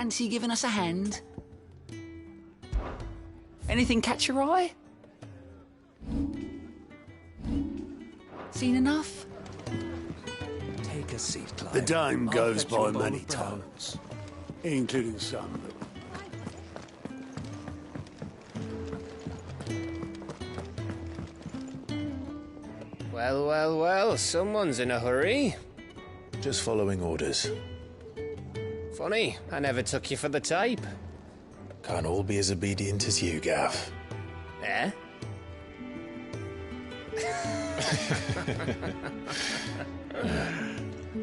Fancy giving us a hand? Anything catch your eye? Seen enough? Take a seat, Clive. The dame I'll goes fetch you by a bowl many of brown. talents, including some. Well, well, well, someone's in a hurry. Just following orders. Funny, I never took you for the type. Can't all be as obedient as you, Gav. Eh?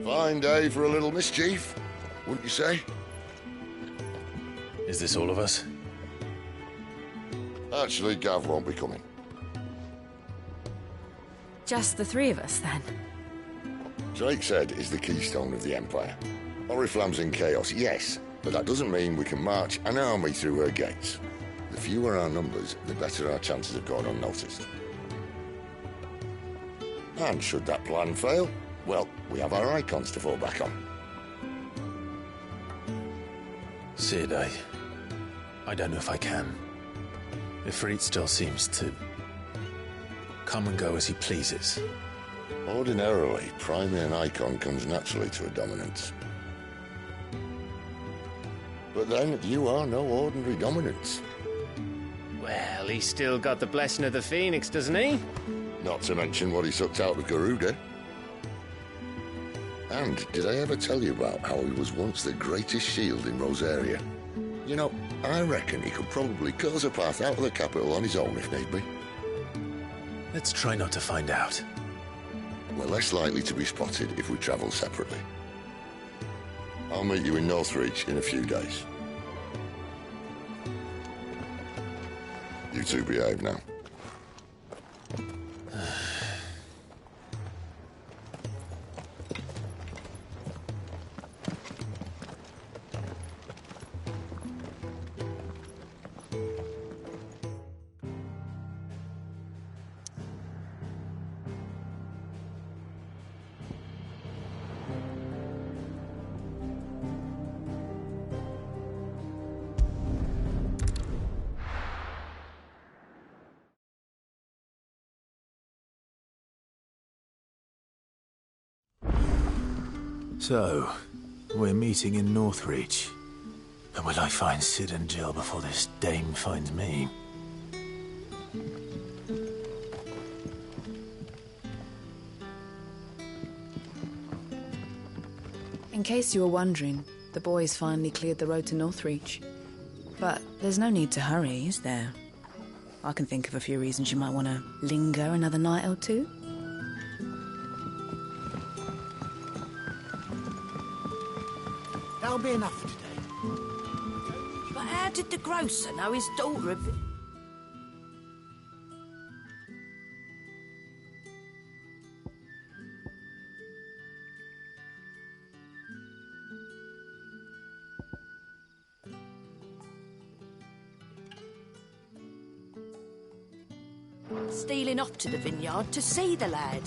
Fine day for a little mischief, wouldn't you say? Is this all of us? Actually, Gav won't be coming. Just the three of us, then? Drake's Head is the keystone of the Empire. Oriflamme's in chaos, yes, but that doesn't mean we can march an army through her gates. The fewer our numbers, the better our chances of going unnoticed. And should that plan fail, well, we have our icons to fall back on. Sid, I don't know if I can. Ifrit still seems to come and go as he pleases. Ordinarily, priming an icon comes naturally to a dominance. But then, you are no ordinary dominance. Well, he's still got the blessing of the Phoenix, doesn't he? Not to mention what he sucked out of Garuda. And did I ever tell you about how he was once the greatest shield in Rosaria? You know, I reckon he could probably cut us a path out of the capital on his own if need be. Let's try not to find out. We're less likely to be spotted if we travel separately. I'll meet you in Northreach in a few days. You two behave now. So, we're meeting in Northreach. But will I find Sid and Jill before this dame finds me? In case you were wondering, the boys finally cleared the road to Northreach. But there's no need to hurry, is there? I can think of a few reasons you might want to linger another night or two. That'll be enough for today. But how did the grocer know his daughter had been... stealing off to the vineyard to see the lad?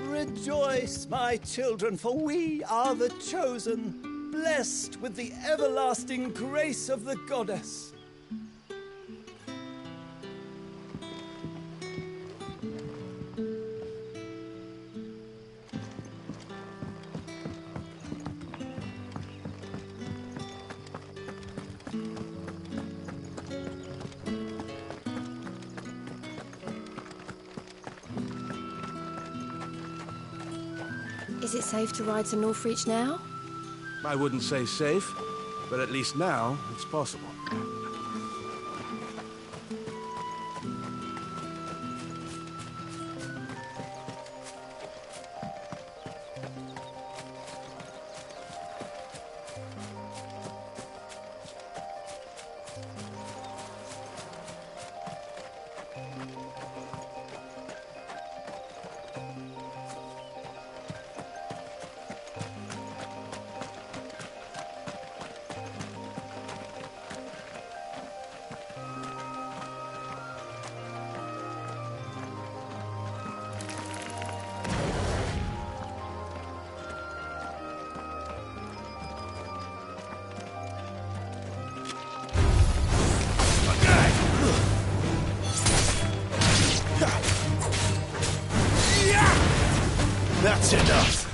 Rejoice, my children, for we are the chosen, blessed with the everlasting grace of the goddess. Is it safe to ride to Northreach now? I wouldn't say safe, but at least now it's possible. That's enough.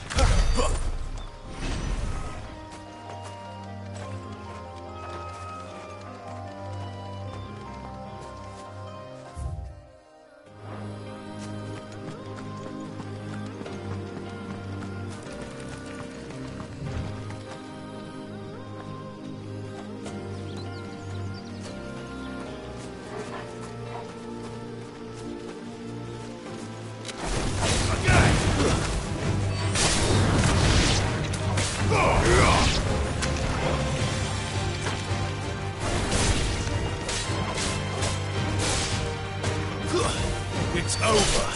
It's over.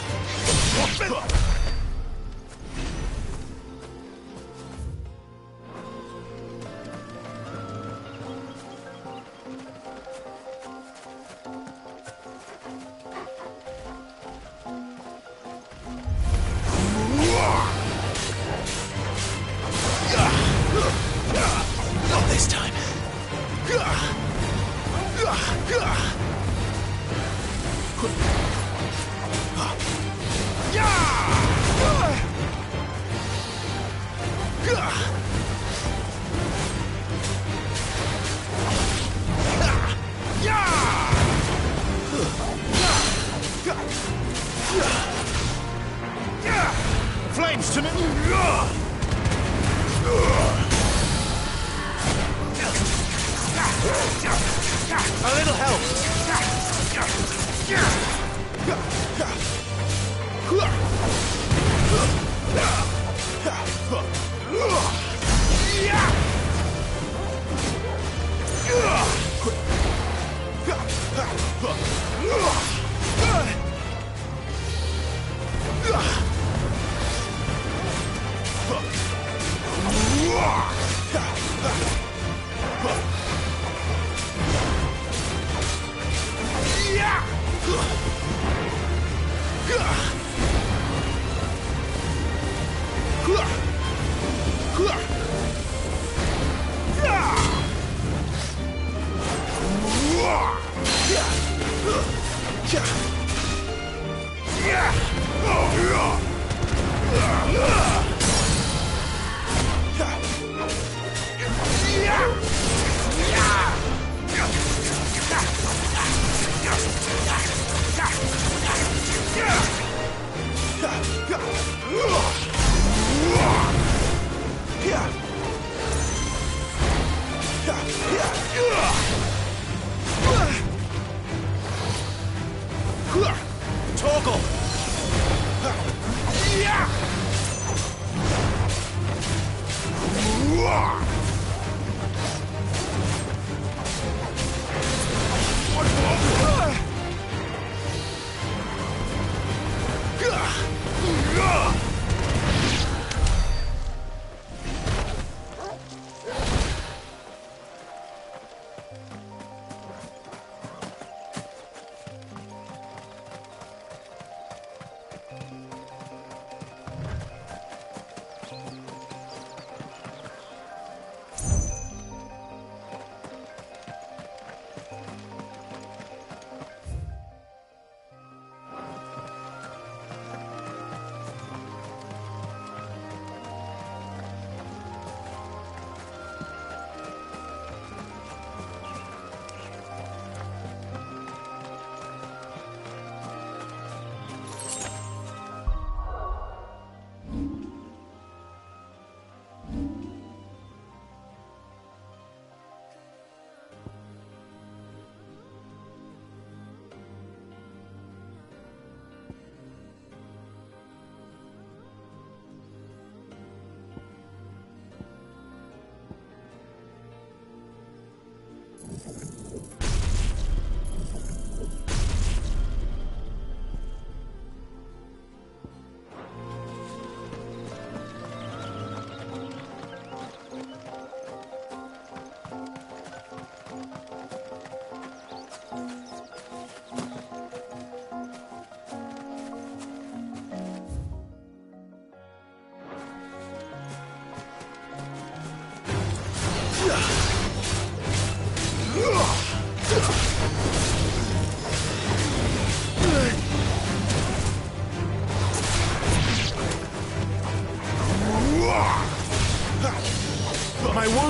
Not this time. Flames to me! A little help!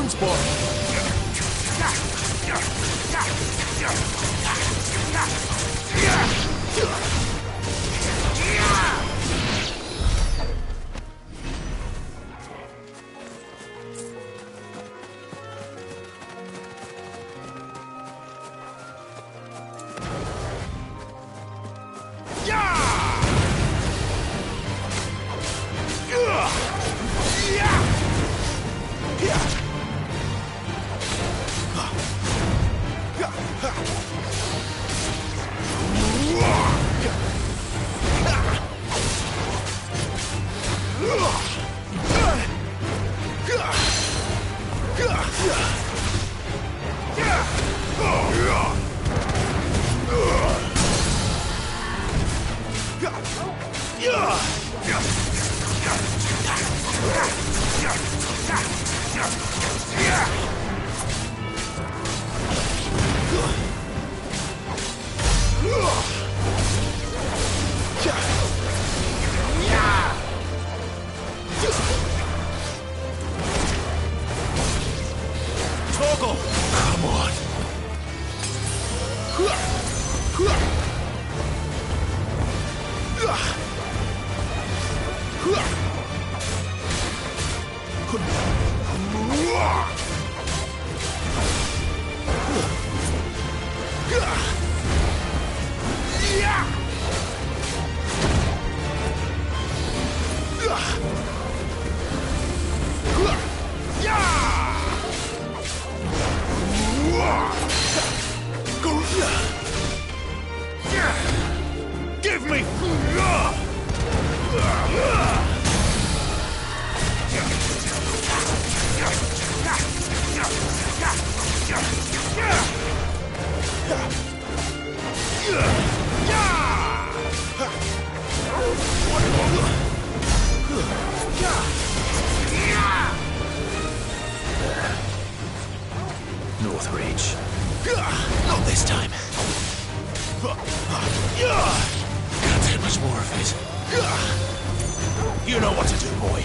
once, boy. Give me! Northreach. Not this time. Can't take much more of it. You know what to do, boy.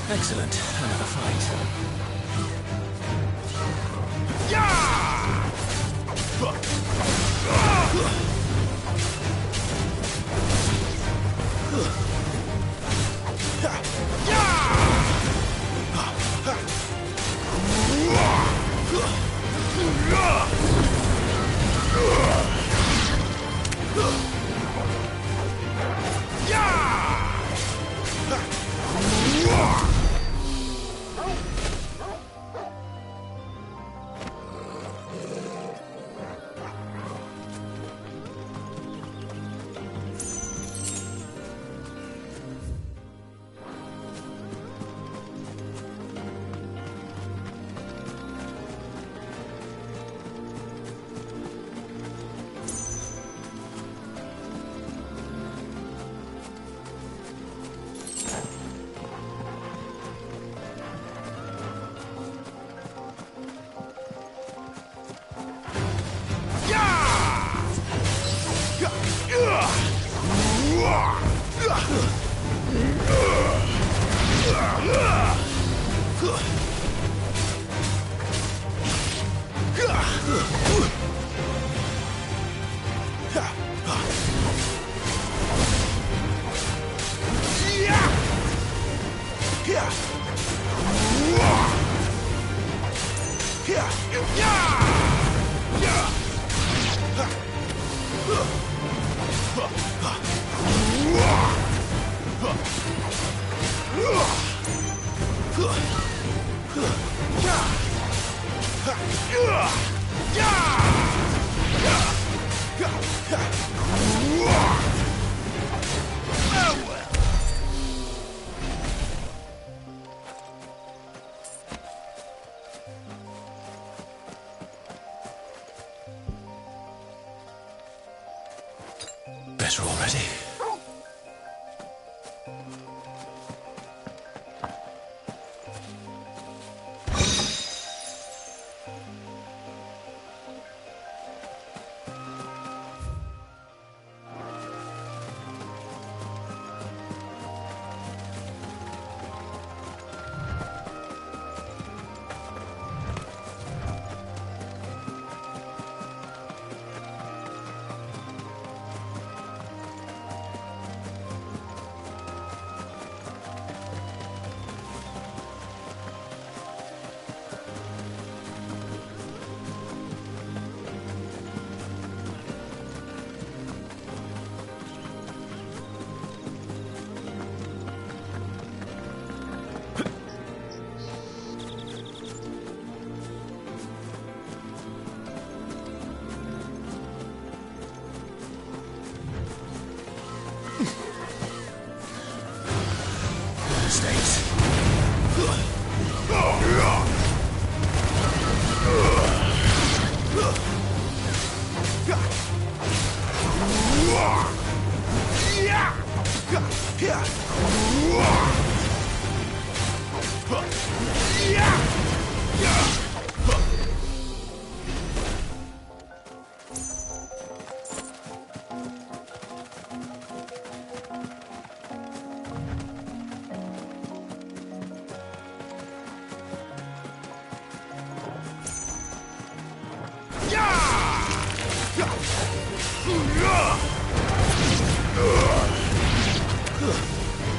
Excellent. Another fight. better already.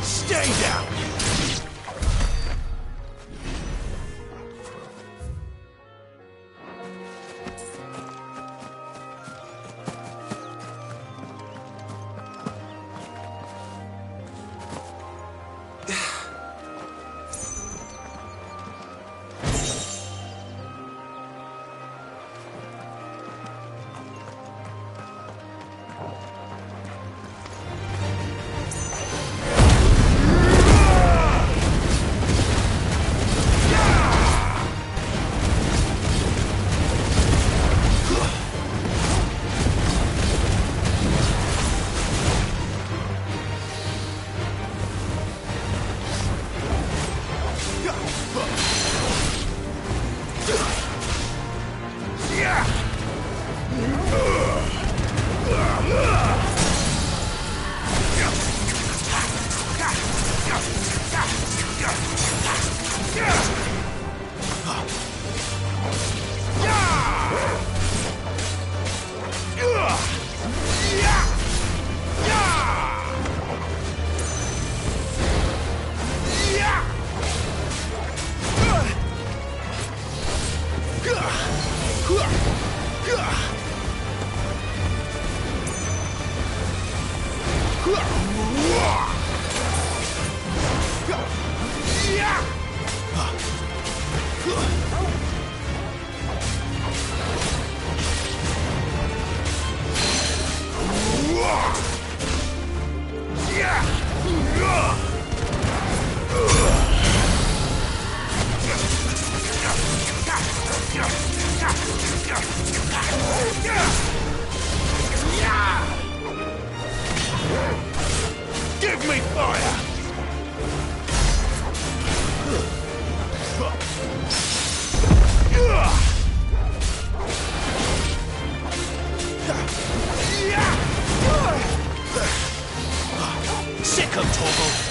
Stay down! Give me fire! Sicko Torgal!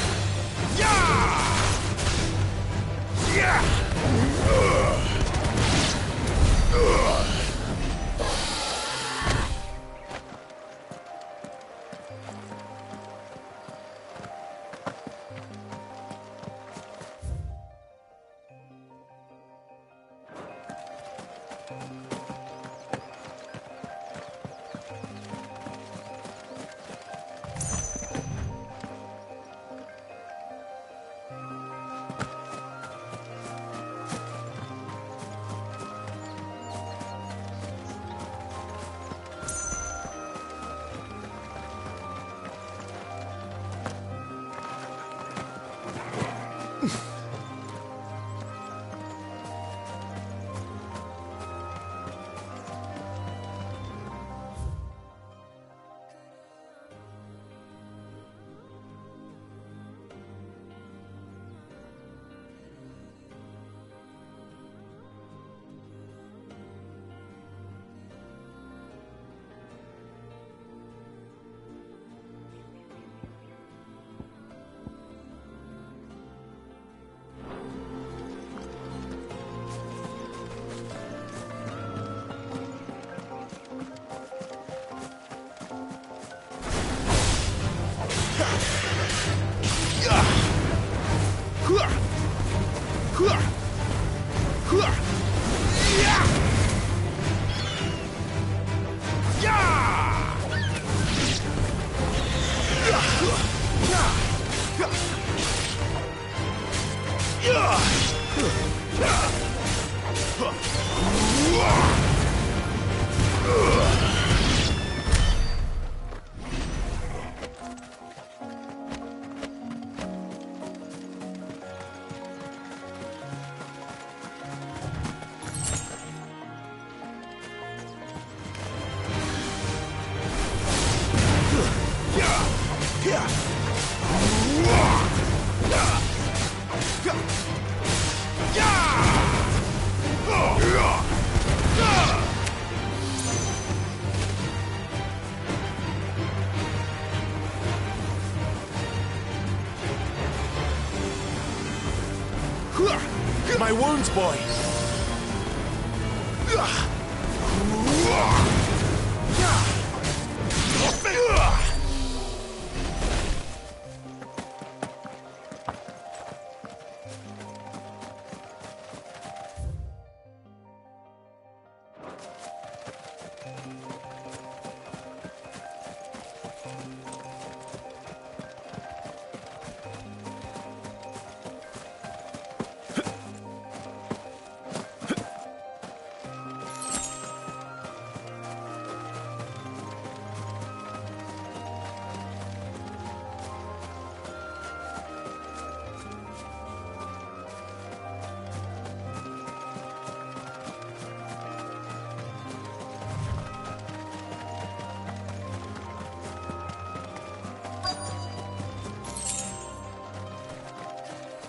my wounds, boy.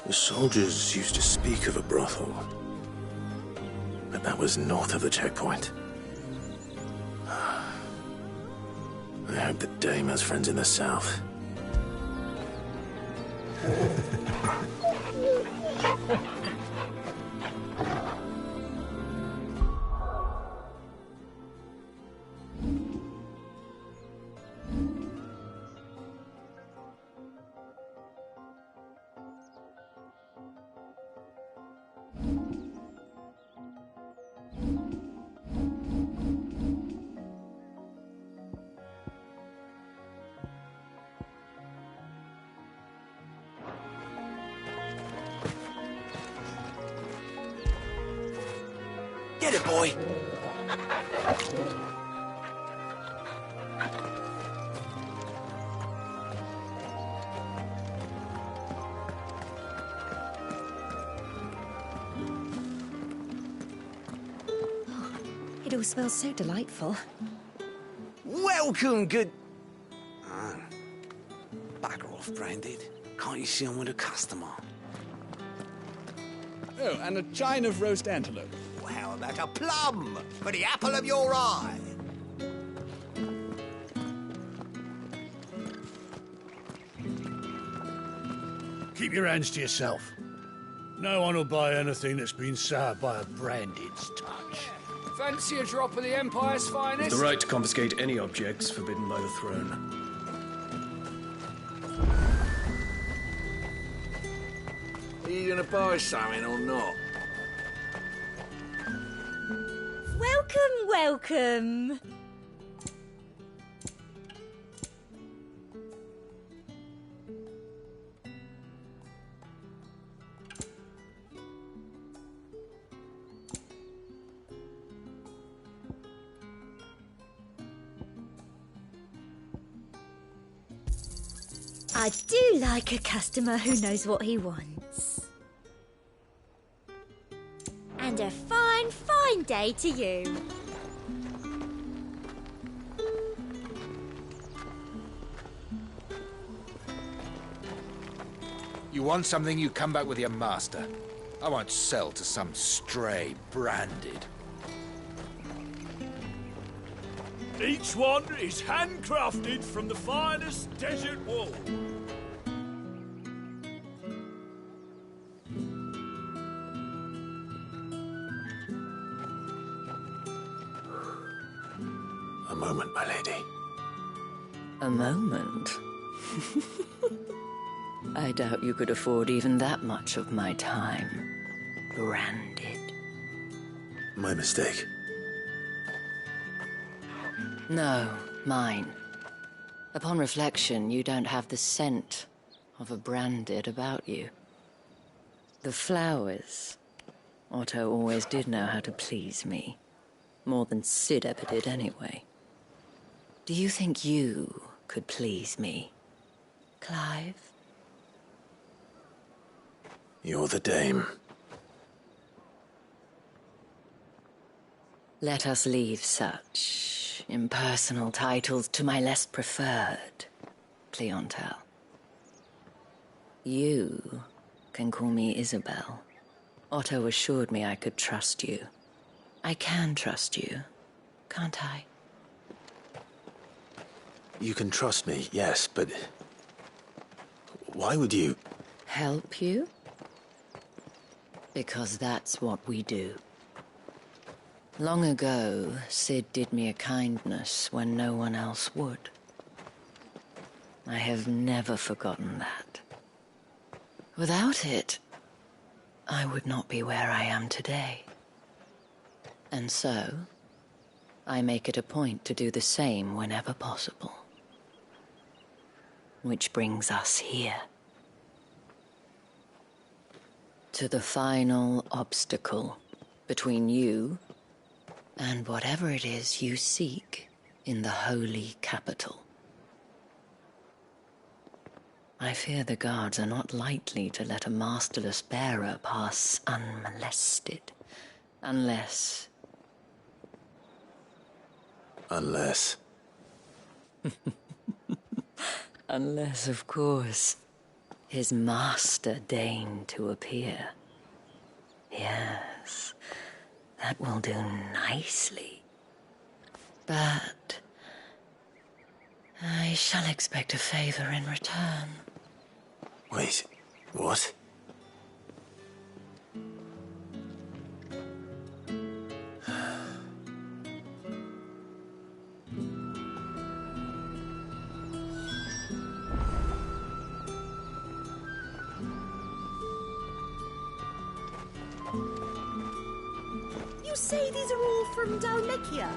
The soldiers used to speak of a brothel, but that was north of the checkpoint. I hope the dame has friends in the south. Get it, boy. It all smells so delightful. Welcome, good... Bugger off, Branded. Can't you see I'm with a customer? Oh, and a chine of roast antelope. Well, how about a plum for the apple of your eye? Keep your hands to yourself. No one will buy anything that's been soured by a Branded's touch. Fancy a drop of the Empire's finest? The right to confiscate any objects forbidden by the throne. Are you gonna buy something or not? Welcome, welcome. I do like a customer who knows what he wants. And a fine, fine day to you. You want something, you come back with your master. I won't sell to some stray Branded. Each one is handcrafted from the finest desert wool. A moment, my lady. A moment? I doubt you could afford even that much of my time. Branded. My mistake. No, mine. Upon reflection, you don't have the scent of a Branded about you. The flowers. Otto always did know how to please me. More than Sid ever did anyway. Do you think you could please me, Clive? You're the dame. Let us leave such impersonal titles to my less preferred clientele. You can call me Isabel. Otto assured me I could trust you. I can trust you, can't I? You can trust me, yes, but... why would you... Help you? Because that's what we do. Long ago, Sid did me a kindness when no one else would. I have never forgotten that. Without it, I would not be where I am today. And so, I make it a point to do the same whenever possible. Which brings us here. To the final obstacle between you and whatever it is you seek in the holy capital. I fear the guards are not likely to let a masterless bearer pass unmolested. Unless... Unless, of course, his master deigned to appear. Yes, that will do nicely. But I shall expect a favor in return. Wait, what? You say these are all from Dowlicia?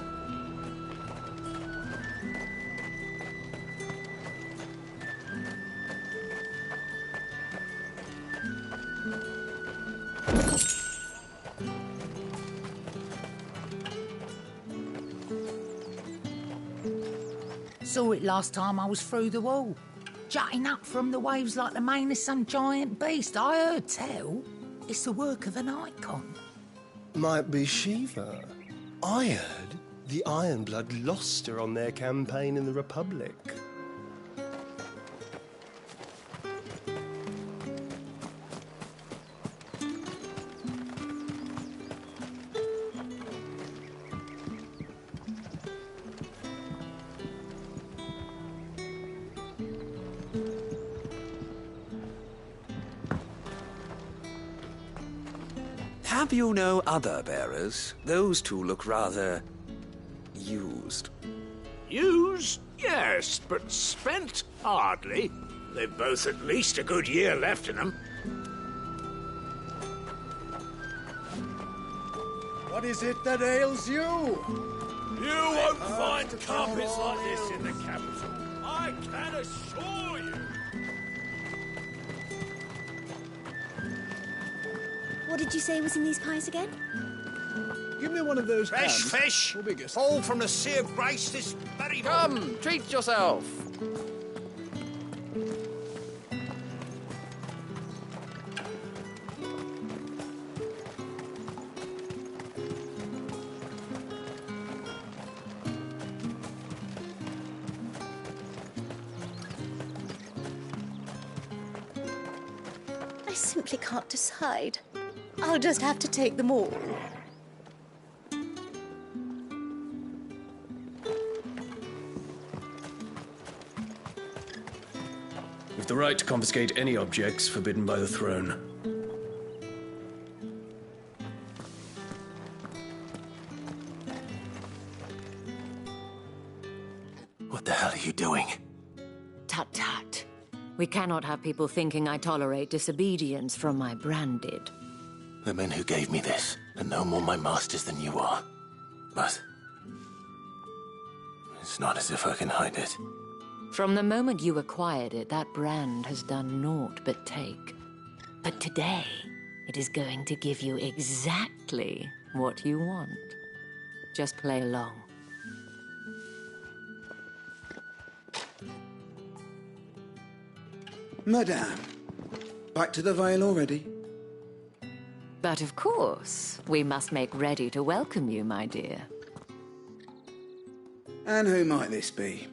Saw it last time I was through the wall. Jutting up from the waves like the mane of some giant beast. I heard tell. It's the work of an icon. Might be Shiva. I heard the Ironblood lost her on their campaign in the Republic. Have you no other bearers? Those two look rather... used. Used? Yes, but spent? Hardly. They've both at least a good year left in them. What is it that ails you? You won't find carpets like this in the capital. I can assure you. What did you say was in these pies again? Give me one of those Fresh hams. fish! Or biggest. All from the Sea of Grace this very Come, treat yourself. I simply can't decide. I'll just have to take them all. We've the right to confiscate any objects forbidden by the throne. What the hell are you doing? Tut tut. We cannot have people thinking I tolerate disobedience from my branded. The men who gave me this are no more my masters than you are. But it's not as if I can hide it. From the moment you acquired it, that brand has done naught but take. But today, it is going to give you exactly what you want. Just play along. Madame, back to the Vale already? But of course, we must make ready to welcome you, my dear. And who might this be?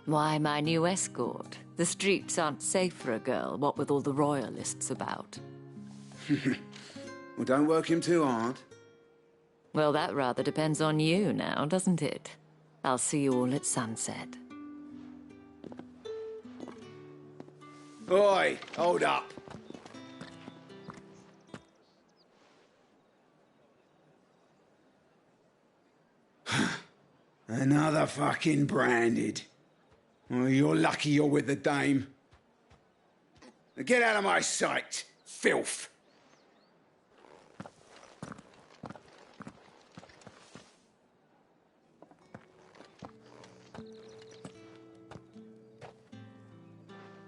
Why, my new escort. The streets aren't safe for a girl, what with all the royalists about. Well, don't work him too hard. Well, that rather depends on you now, doesn't it? I'll see you all at sunset. Oi, hold up. Another fucking branded. Well, you're lucky you're with the dame. Now get out of my sight, filth!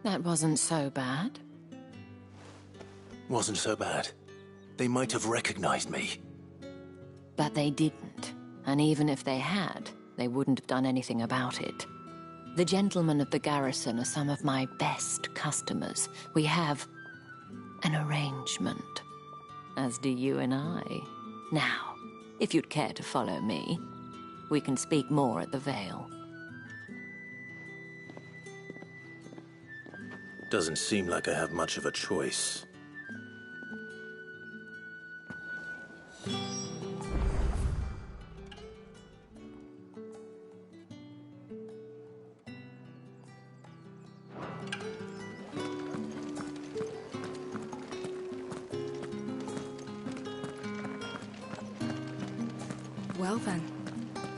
That wasn't so bad. Wasn't so bad. They might have recognized me. But they didn't. And even if they had, they wouldn't have done anything about it. The gentlemen of the garrison are some of my best customers. We have an arrangement, as do you and I. Now, if you'd care to follow me, we can speak more at the Vale. Doesn't seem like I have much of a choice. Well then,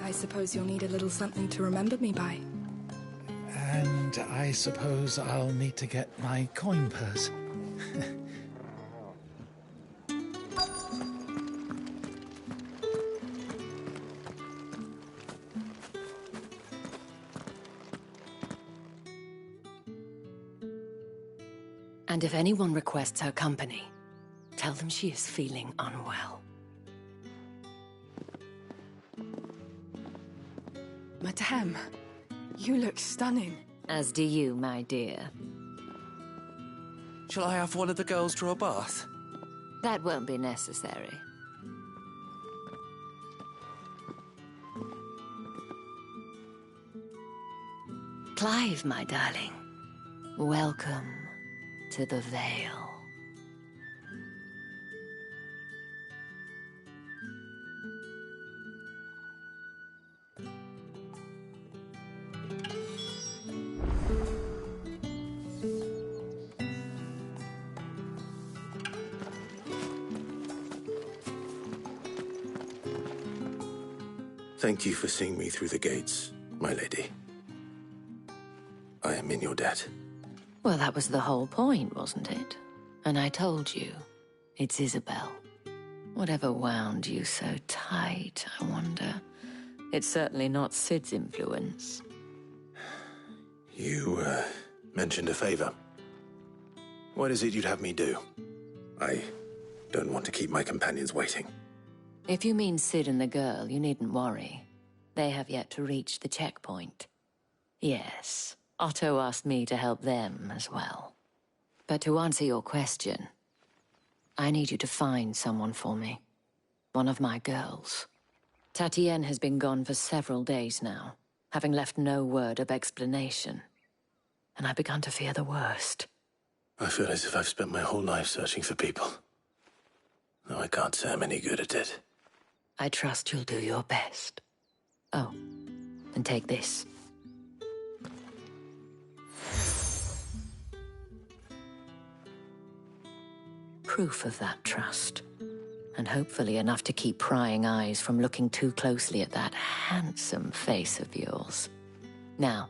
I suppose you'll need a little something to remember me by. And I suppose I'll need to get my coin purse. And if anyone requests her company, tell them she is feeling unwell. Madame, you look stunning. As do you, my dear. Shall I have one of the girls draw a bath? That won't be necessary. Clive, my darling, welcome to the Vale. Thank you for seeing me through the gates, my lady. I am in your debt. Well, that was the whole point, wasn't it? And I told you, it's Isabel. Whatever wound you so tight, I wonder. It's certainly not Sid's influence. You, mentioned a favor. What is it you'd have me do? I don't want to keep my companions waiting. If you mean Sid and the girl, you needn't worry. They have yet to reach the checkpoint. Yes, Otto asked me to help them as well. But to answer your question, I need you to find someone for me. One of my girls. Tatienne has been gone for several days now, having left no word of explanation. And I've begun to fear the worst. I feel as if I've spent my whole life searching for people. Though I can't say I'm any good at it. I trust you'll do your best. Oh, and take this. Proof of that trust. And hopefully enough to keep prying eyes from looking too closely at that handsome face of yours. Now,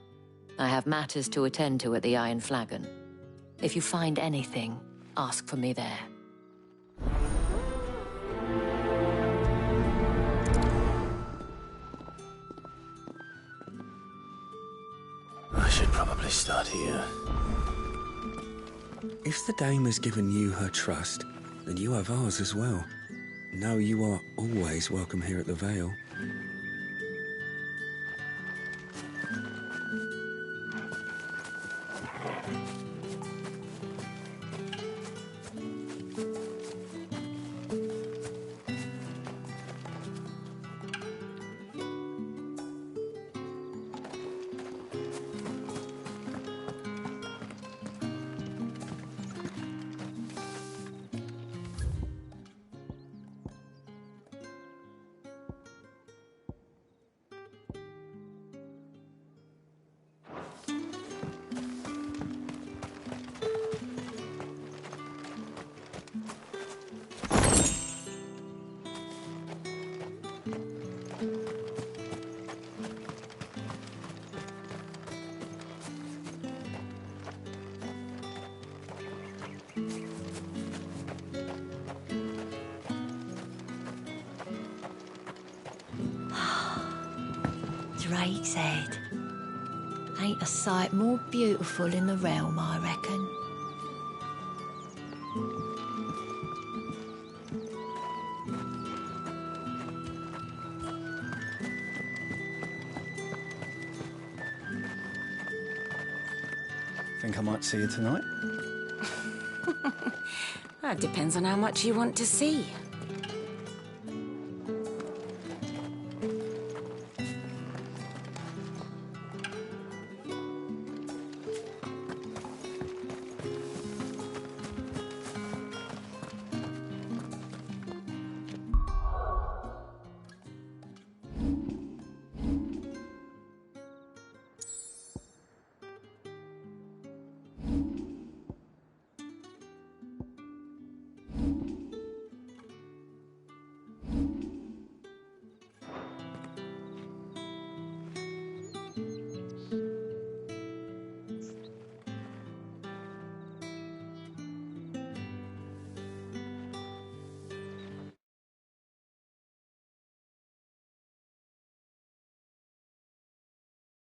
I have matters to attend to at the Iron Flagon. If you find anything, ask for me there. I should probably start here. If the dame has given you her trust, then you have ours as well. Know you are always welcome here at the Vale. drake's head. Ain't a sight more beautiful in the realm, I reckon. Think I might see you tonight? That depends on how much you want to see.